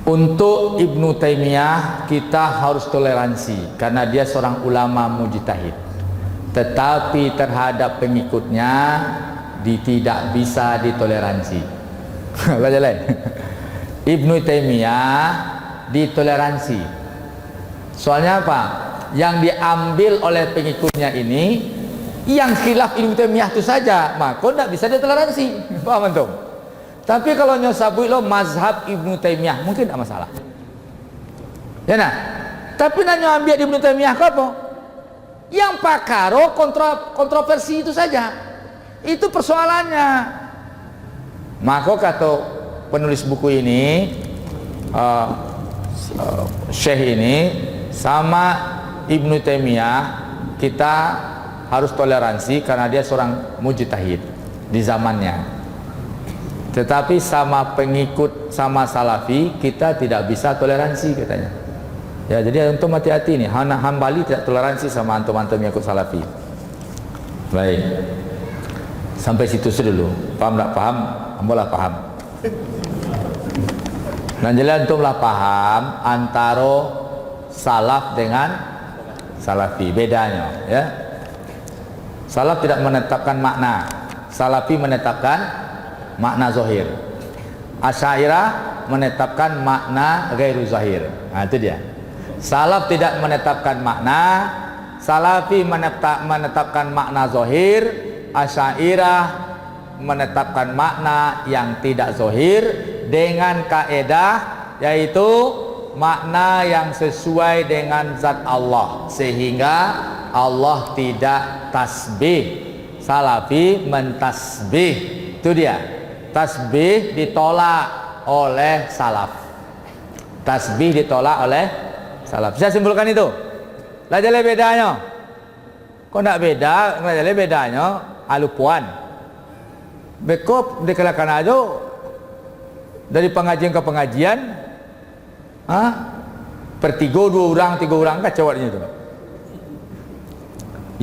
untuk Ibnu Taimiyah kita harus toleransi karena dia seorang ulama mujtahid, tetapi terhadap pengikutnya tidak bisa ditoleransi. Ibnu Taimiyah ditoleransi. Soalnya apa? Yang diambil oleh pengikutnya ini yang khilaf Ibnu Taimiyah itu saja, maka tidak bisa ditoleransi. Paham antum? Tapi kalau nyosabu lo mazhab Ibnu Taimiyah mungkin tidak masalah. Ya nah. Tapi nak ambil Ibnu Taimiyah apa? Yang pakaro kontroversi itu saja. Itu persoalannya. Maka kata penulis buku ini, Syekh ini sama Ibnu Taimiyah kita harus toleransi karena dia seorang mujtahid di zamannya. Tetapi sama pengikut, sama salafi kita tidak bisa toleransi katanya. Ya, jadi antum hati-hati nih, Hambali tidak toleransi sama antum-antum yang ikut salafi. Baik. Sampai situ dulu. Paham tak paham? Ambolah paham. Dan jelas antumlah paham antara salaf dengan salafi, bedanya ya. Salaf tidak menetapkan makna, salafi menetapkan makna zahir. Asy'ariyah menetapkan makna ghairu zahir. Nah, itu dia. Salaf tidak menetapkan makna, salafi menetapkan makna zahir, Asy'ariyah menetapkan makna yang tidak zahir dengan kaedah yaitu makna yang sesuai dengan zat Allah, sehingga Allah tidak tasbih. Salafi mentasbih. Itu dia. Tasbih ditolak oleh salaf. Tasbih ditolak oleh salaf. Saya simpulkan itu. Lajale bedanya. Kok enggak beda? Lajale bedanya alupuan. Bekop dekalakan aja dari pengajian ke pengajian, pertiga dua orang kacauannya itu.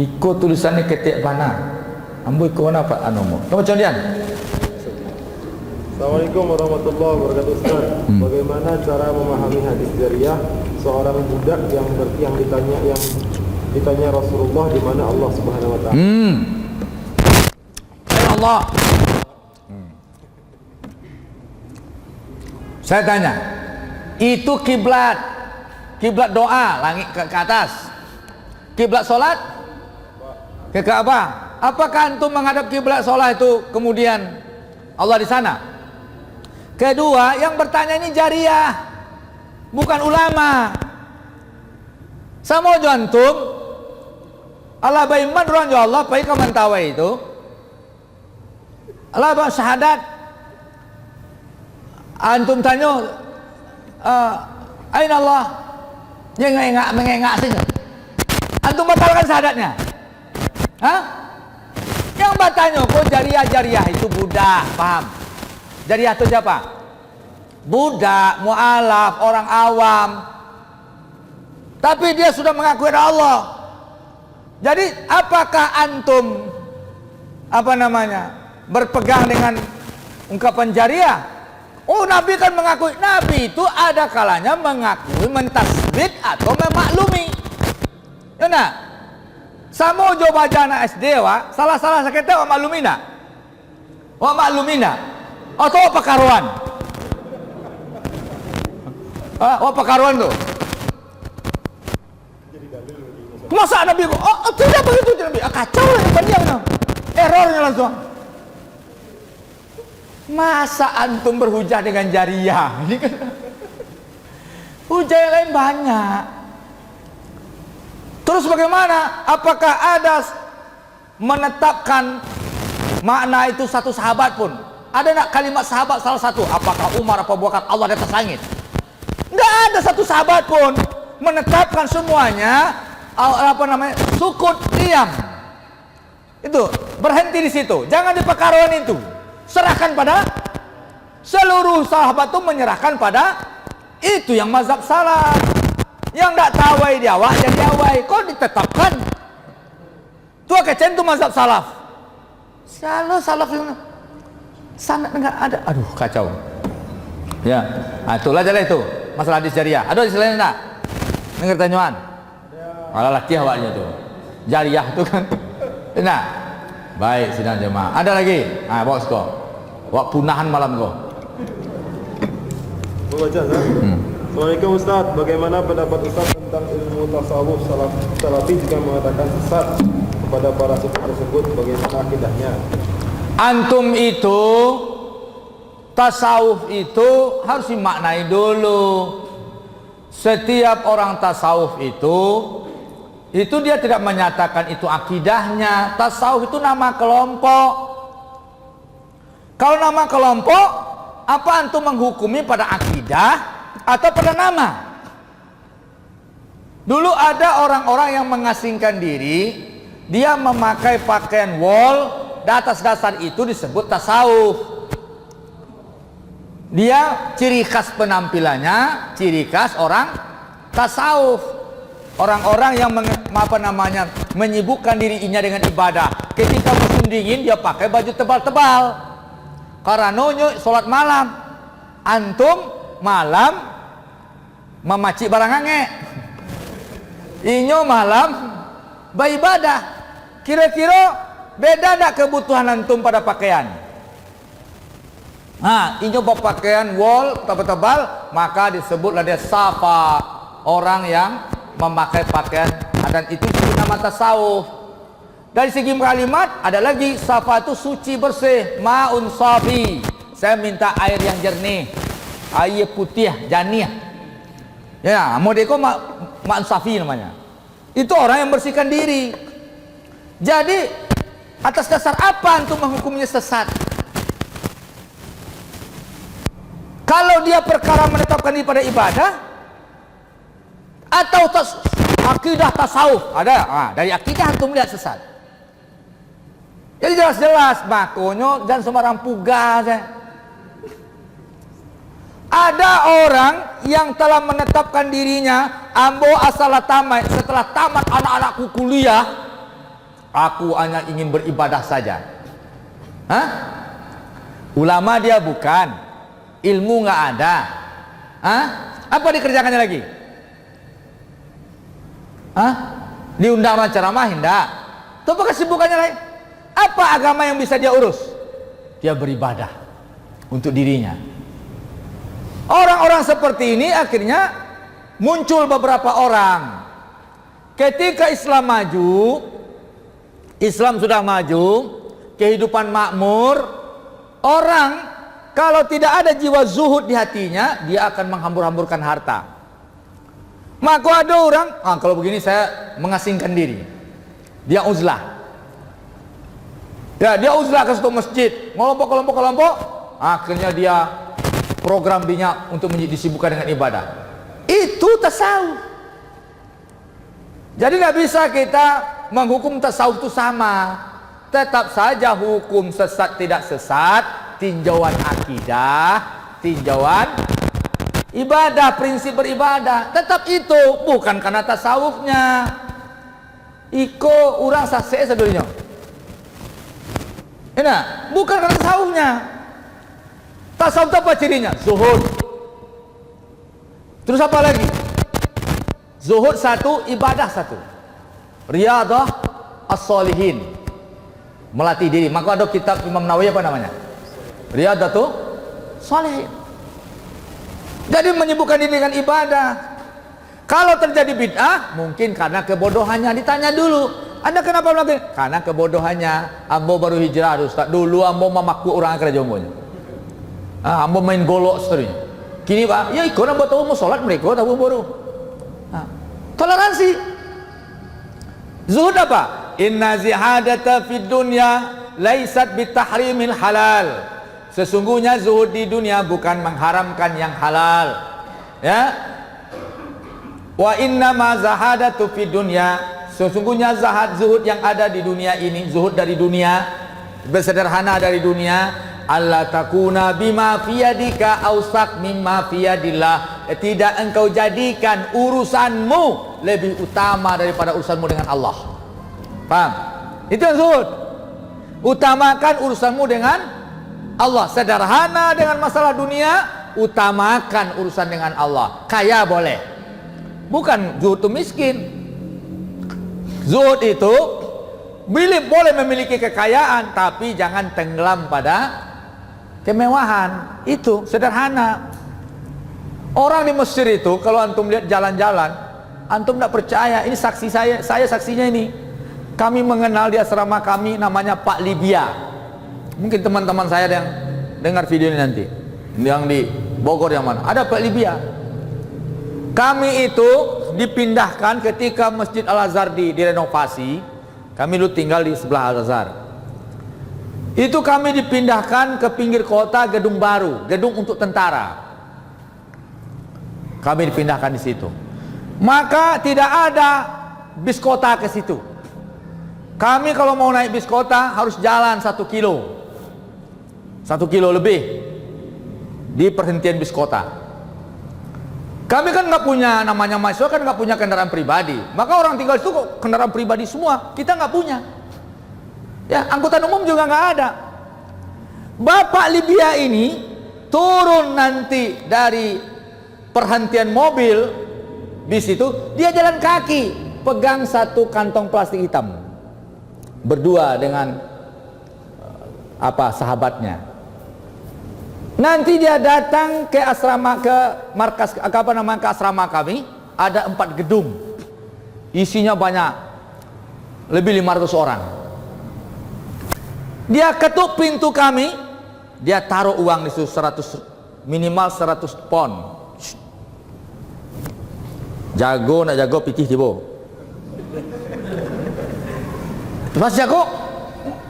Ikut tulisannya ketik mana? Ambo ikut mana Pak Anomo? Kamu condian? Assalamualaikum warahmatullahi wabarakatuh Ustaz. Bagaimana cara memahami hadis jariyah seorang budak yang ditanya Rasulullah di mana Allah Subhanahu wa taala? Allah. Saya tanya, itu kiblat doa langit ke atas, kiblat solat ke Ka'bah. Apakah antum menghadap kiblat solat itu kemudian Allah di sana? Kedua, yang bertanya ini jariyah, bukan ulama. Sama jo antum, Allah baiman ron jo Allah, pai ka mantawa itu. Allah bang syahadat. Antum tanya, aina Allah? Dia mengengak sih. Antum batalkan syahadatnya. Yang bertanya, kok jariyah itu budak, paham? Jariyah itu siapa? Budak, mu'alaf, orang awam. Tapi dia sudah mengakui Allah. Jadi apakah antum berpegang dengan ungkapan jariyah? Oh, Nabi kan mengakui. Nabi itu ada kalanya mengakui, mentasbit atau memaklumi. Ya nak? Samo jo baca anak SD salah sakit wa maklumina. Wa maklumina. Atau apa karuan? Apa karuan tuh? Masa Nabi tidak begitu Nabi. Kacau lah depan dia. Errornya langsung. Masa antum berhujah dengan jariyah? Ini kan hujah yang lain banyak. Terus bagaimana? Apakah ada menetapkan makna itu satu sahabat pun? Ada nak kalimat sahabat salah satu? Apakah Umar, apa Abu Bakar, Allah di atas langit? Enggak ada satu sahabat pun menetapkan semuanya. Sukut, diam. Itu berhenti di situ. Jangan di perkaruan itu. Serahkan pada seluruh sahabat itu, menyerahkan pada itu yang mazhab salaf. Yang tak tawai dia awak jadi awai. Kok ditetapkan? Tua kecen itu mazhab salaf. Salaf yang sanad enggak ada. Aduh kacau. Ya, itulah jalan itu masalah hadis jariyah. Ada di selain enggak? Dengar tanyaan. Malah laki awaknya tuh. Jariyah itu kan. Nah, baik sidang jemaah. Ada lagi? Bawa skor. Wak punahan malam kau. Baca Ustaz. Assalamualaikum Ustaz. Bagaimana pendapat Ustaz tentang ilmu tasawuf salafi jika mengatakan sesat kepada para sufi tersebut? Bagaimana akidahnya? Antum itu tasawuf itu harus dimaknai dulu. Setiap orang tasawuf itu dia tidak menyatakan itu akidahnya. Tasawuf itu nama kelompok. Kalau nama kelompok, apa antum menghukumi pada akidah atau pada nama? Dulu ada orang-orang yang mengasingkan diri, dia memakai pakaian wol, di atas dasar itu disebut tasawuf. Dia ciri khas penampilannya, ciri khas orang tasawuf. Orang-orang yang menyibukkan dirinya dengan ibadah. Ketika musim dingin dia pakai baju tebal-tebal. Karena sholat malam, antum malam memaci barang ange, inyo malam beribadah. Kira-kira beda tak kebutuhan antum pada pakaian? Inyo berpakaian wol tebal-tebal, maka disebutlah dia safa, orang yang memakai pakaian, dan itu nama tasawuf. Dari segi kalimat ada lagi, safa itu suci bersih, ma'un safi. Saya minta air yang jernih, air putih jernih. Ya, modeko ma'un safi namanya. Itu orang yang bersihkan diri. Jadi atas dasar apa antum menghukumnya sesat? Kalau dia perkara menetapkan diri pada ibadah atau akidah tasawuf, ada. Dari akidah antum lihat sesat. Jadi jelas-jelas makonyo dan sembarang puga saya. Ada orang yang telah menetapkan dirinya, ambo asal tamat, setelah tamat anak-anakku kuliah, aku hanya ingin beribadah saja. Hah? Ulama dia bukan, ilmu nggak ada. Hah? Apa dikerjakannya lagi? Hah? Diundang orang ceramah enggak? Itu apa kesibukannya lain? Apa agama yang bisa dia urus? Dia beribadah untuk dirinya. Orang-orang seperti ini akhirnya muncul beberapa orang. Ketika Islam maju, Islam sudah maju, kehidupan makmur, orang kalau tidak ada jiwa zuhud di hatinya, dia akan menghambur-hamburkan harta. Maka ada orang, kalau begini saya mengasingkan diri. Dia uzlah. Ya, dia uzlah ke satu masjid, kelompok, akhirnya dia program dia untuk disibukkan dengan ibadah. Itu tasawuf. Jadi nggak bisa kita menghukum tasawuf itu sama. Tetap saja hukum sesat tidak sesat, tinjauan akidah, tinjauan ibadah, prinsip beribadah, tetap itu, bukan karena tasawufnya. Iko orang sase sedulinya. Enak, bukan karena tasawufnya. Tasawuf apa cirinya? Zuhud. Terus apa lagi? Zuhud satu, ibadah satu. Riyadhah as-solihin. Melatih diri. Maka ada kitab Imam Nawawi apa namanya? Riyadhatu Sholihin. Jadi menyibukkan diri dengan ibadah. Kalau terjadi bid'ah, mungkin karena kebodohannya. Ditanya dulu, Anda kenapa melakukan? Karena kebodohannya. Ambo baru hijrah, Ustaz. Dulu ambo mamaku orang kerja jombonya. Ambo main golok seterusnya. Kini Pak, ya ikut ambo tahu mau sholat mereka tahu baru. Toleransi. Zuhud apa? Inna zihadata fid dunya laisat bitahrimil halal. Sesungguhnya zuhud di dunia bukan mengharamkan yang halal. Ya. Wa inna ma zahadatu fid dunya. Sesungguhnya zuhud yang ada di dunia ini, zuhud dari dunia, bersederhana dari dunia, Allah takuna bima fiyadika ausak mimma fiyadillah. Tidak engkau jadikan urusanmu lebih utama daripada urusanmu dengan Allah. Paham? Itu yang zuhud. Utamakan urusanmu dengan Allah. Sederhana dengan masalah dunia, utamakan urusan dengan Allah. Kaya boleh, bukan zuhud itu miskin. Zuhud itu boleh memiliki kekayaan, tapi jangan tenggelam pada kemewahan. Itu sederhana. Orang di Mesir itu, kalau antum lihat jalan-jalan, antum tidak percaya. Ini saksi saya saksinya ini. Kami mengenal di asrama kami, namanya Pak Libya. Mungkin teman-teman saya yang dengar video ini nanti, yang di Bogor yang mana, ada Pak Libya. Kami itu dipindahkan ketika Masjid Al-Azhar direnovasi. Kami dulu tinggal di sebelah Al-Azhar. Itu kami dipindahkan ke pinggir kota, gedung baru, gedung untuk tentara. Kami dipindahkan di situ. Maka tidak ada bis kota ke situ. Kami kalau mau naik bis kota harus jalan 1 kilo. 1 kilo lebih di perhentian bis kota. Kami kan nggak punya, namanya mahasiswa kan nggak punya kendaraan pribadi. Maka orang tinggal itu kok kendaraan pribadi semua, kita nggak punya. Ya, angkutan umum juga nggak ada. Bapak Libya ini turun nanti dari perhentian mobil bis itu, dia jalan kaki, pegang satu kantong plastik hitam, berdua dengan sahabatnya. Nanti dia datang ke asrama, ke markas, ke asrama kami, ada 4 gedung, isinya banyak, lebih 500 orang. Dia ketuk pintu kami, dia taruh uang di situ 100, minimal 100 pon. Jago nak jago pitih tibo. Mas jago,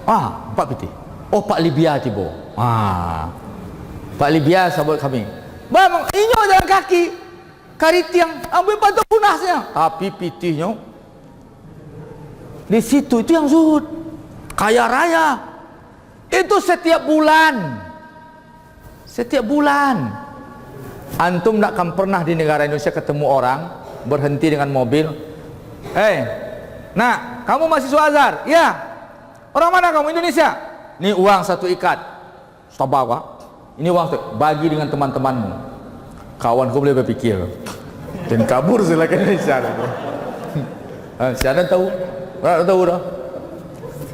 4 pitih. Oh Pak Libya tibo. Pak Libya sahabat kami. Bang, inyo jalan kaki. Karitiang, ambil bantu punasnya. Tapi pitihnya di situ, itu yang zuhud. kaya raya. Itu setiap bulan. Setiap bulan. Antum tak akan pernah di negara Indonesia ketemu orang berhenti dengan mobil. Nak, kamu mahasiswa Azhar? Ya. Orang mana kamu? Indonesia. Ini uang 1 ikat. Bawa. Ini uang tuh, bagi dengan teman-temanmu. Kawanku boleh berpikir dan kabur sila ke Indonesia. Siapa tahu? Berapa tahu dah?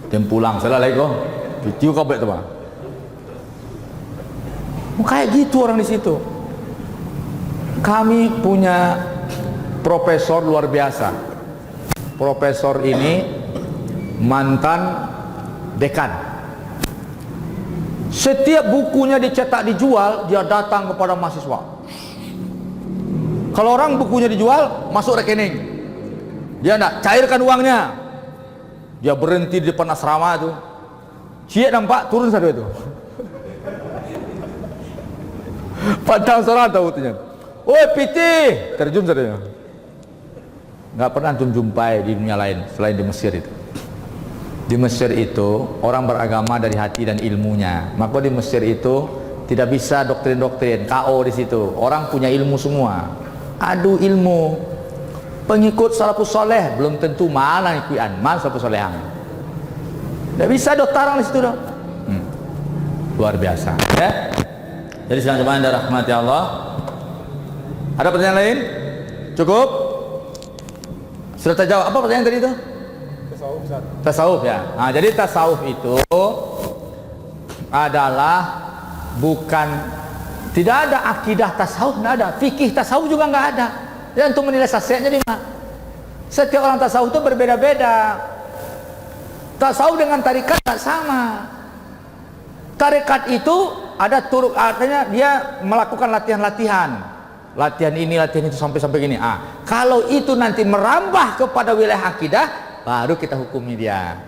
Dan pulang sila lagi kok. Video kau baik tu bang. Kayak gitu orang di situ. Kami punya profesor luar biasa. Profesor ini mantan dekan. Setiap bukunya dicetak dijual, dia datang kepada mahasiswa. Kalau orang bukunya dijual, masuk rekening. Dia nak cairkan uangnya. Dia berhenti di depan asrama itu. Cik nampak turun satu itu. Padahal seorang tahu tuh. Oi piti, terjun saja. Nggak pernah antum jumpai di dunia lain selain di Mesir itu. Di Mesir itu orang beragama dari hati dan ilmunya. Maka di Mesir itu tidak bisa doktrin-doktrin, KO di situ. Orang punya ilmu semua. Adu ilmu. Pengikut salafus soleh belum tentu mana ikutan, mana salafus solehan. Tidak bisa doktaran di situ dong. Luar biasa. Ya. Jadi sedang jemaah yang rahmati Allah. Ada pertanyaan lain? Cukup? Sudah terjawab. Apa pertanyaan tadi itu? Tasawuf ya. Nah, jadi tasawuf itu adalah bukan, tidak ada akidah tasawuf, tidak ada fikih tasawuf juga nggak ada. Dan untuk menilai sahihnya di mana? Setiap orang tasawuf itu berbeda-beda. Tasawuf dengan tarikat tak sama. Tarikat itu ada turuk, artinya dia melakukan latihan-latihan. Latihan ini, latihan itu sampai gini. Kalau itu nanti merambah kepada wilayah akidah, baru kita hukumi dia.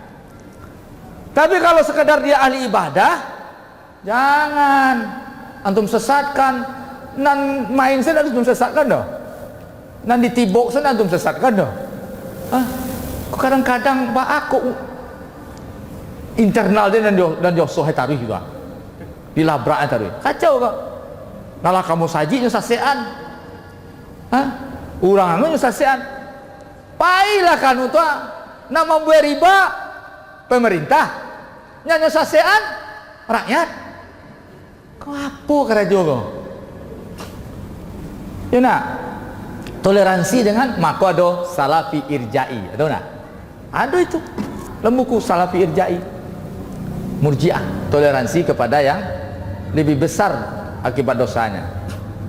Tapi kalau sekedar dia ahli ibadah, jangan antum sesatkan. Nan main saya antum sesatkan doh. Nan ditibok saya antum sesatkan doh. Kadang-kadang aku internal dia dan josoh taruh juga. Dilabrak taruh. Kacau kok. Nalah kamu saji nyasasean. Urang anu nyasasean. Pailah kan itu nama buat riba pemerintah nyanyi sasean rakyat kau apa kerajo kau ya nak toleransi dengan maka ada salafi irjai atau nak ada itu lembuku salafi irjai murjiah toleransi kepada yang lebih besar akibat dosanya.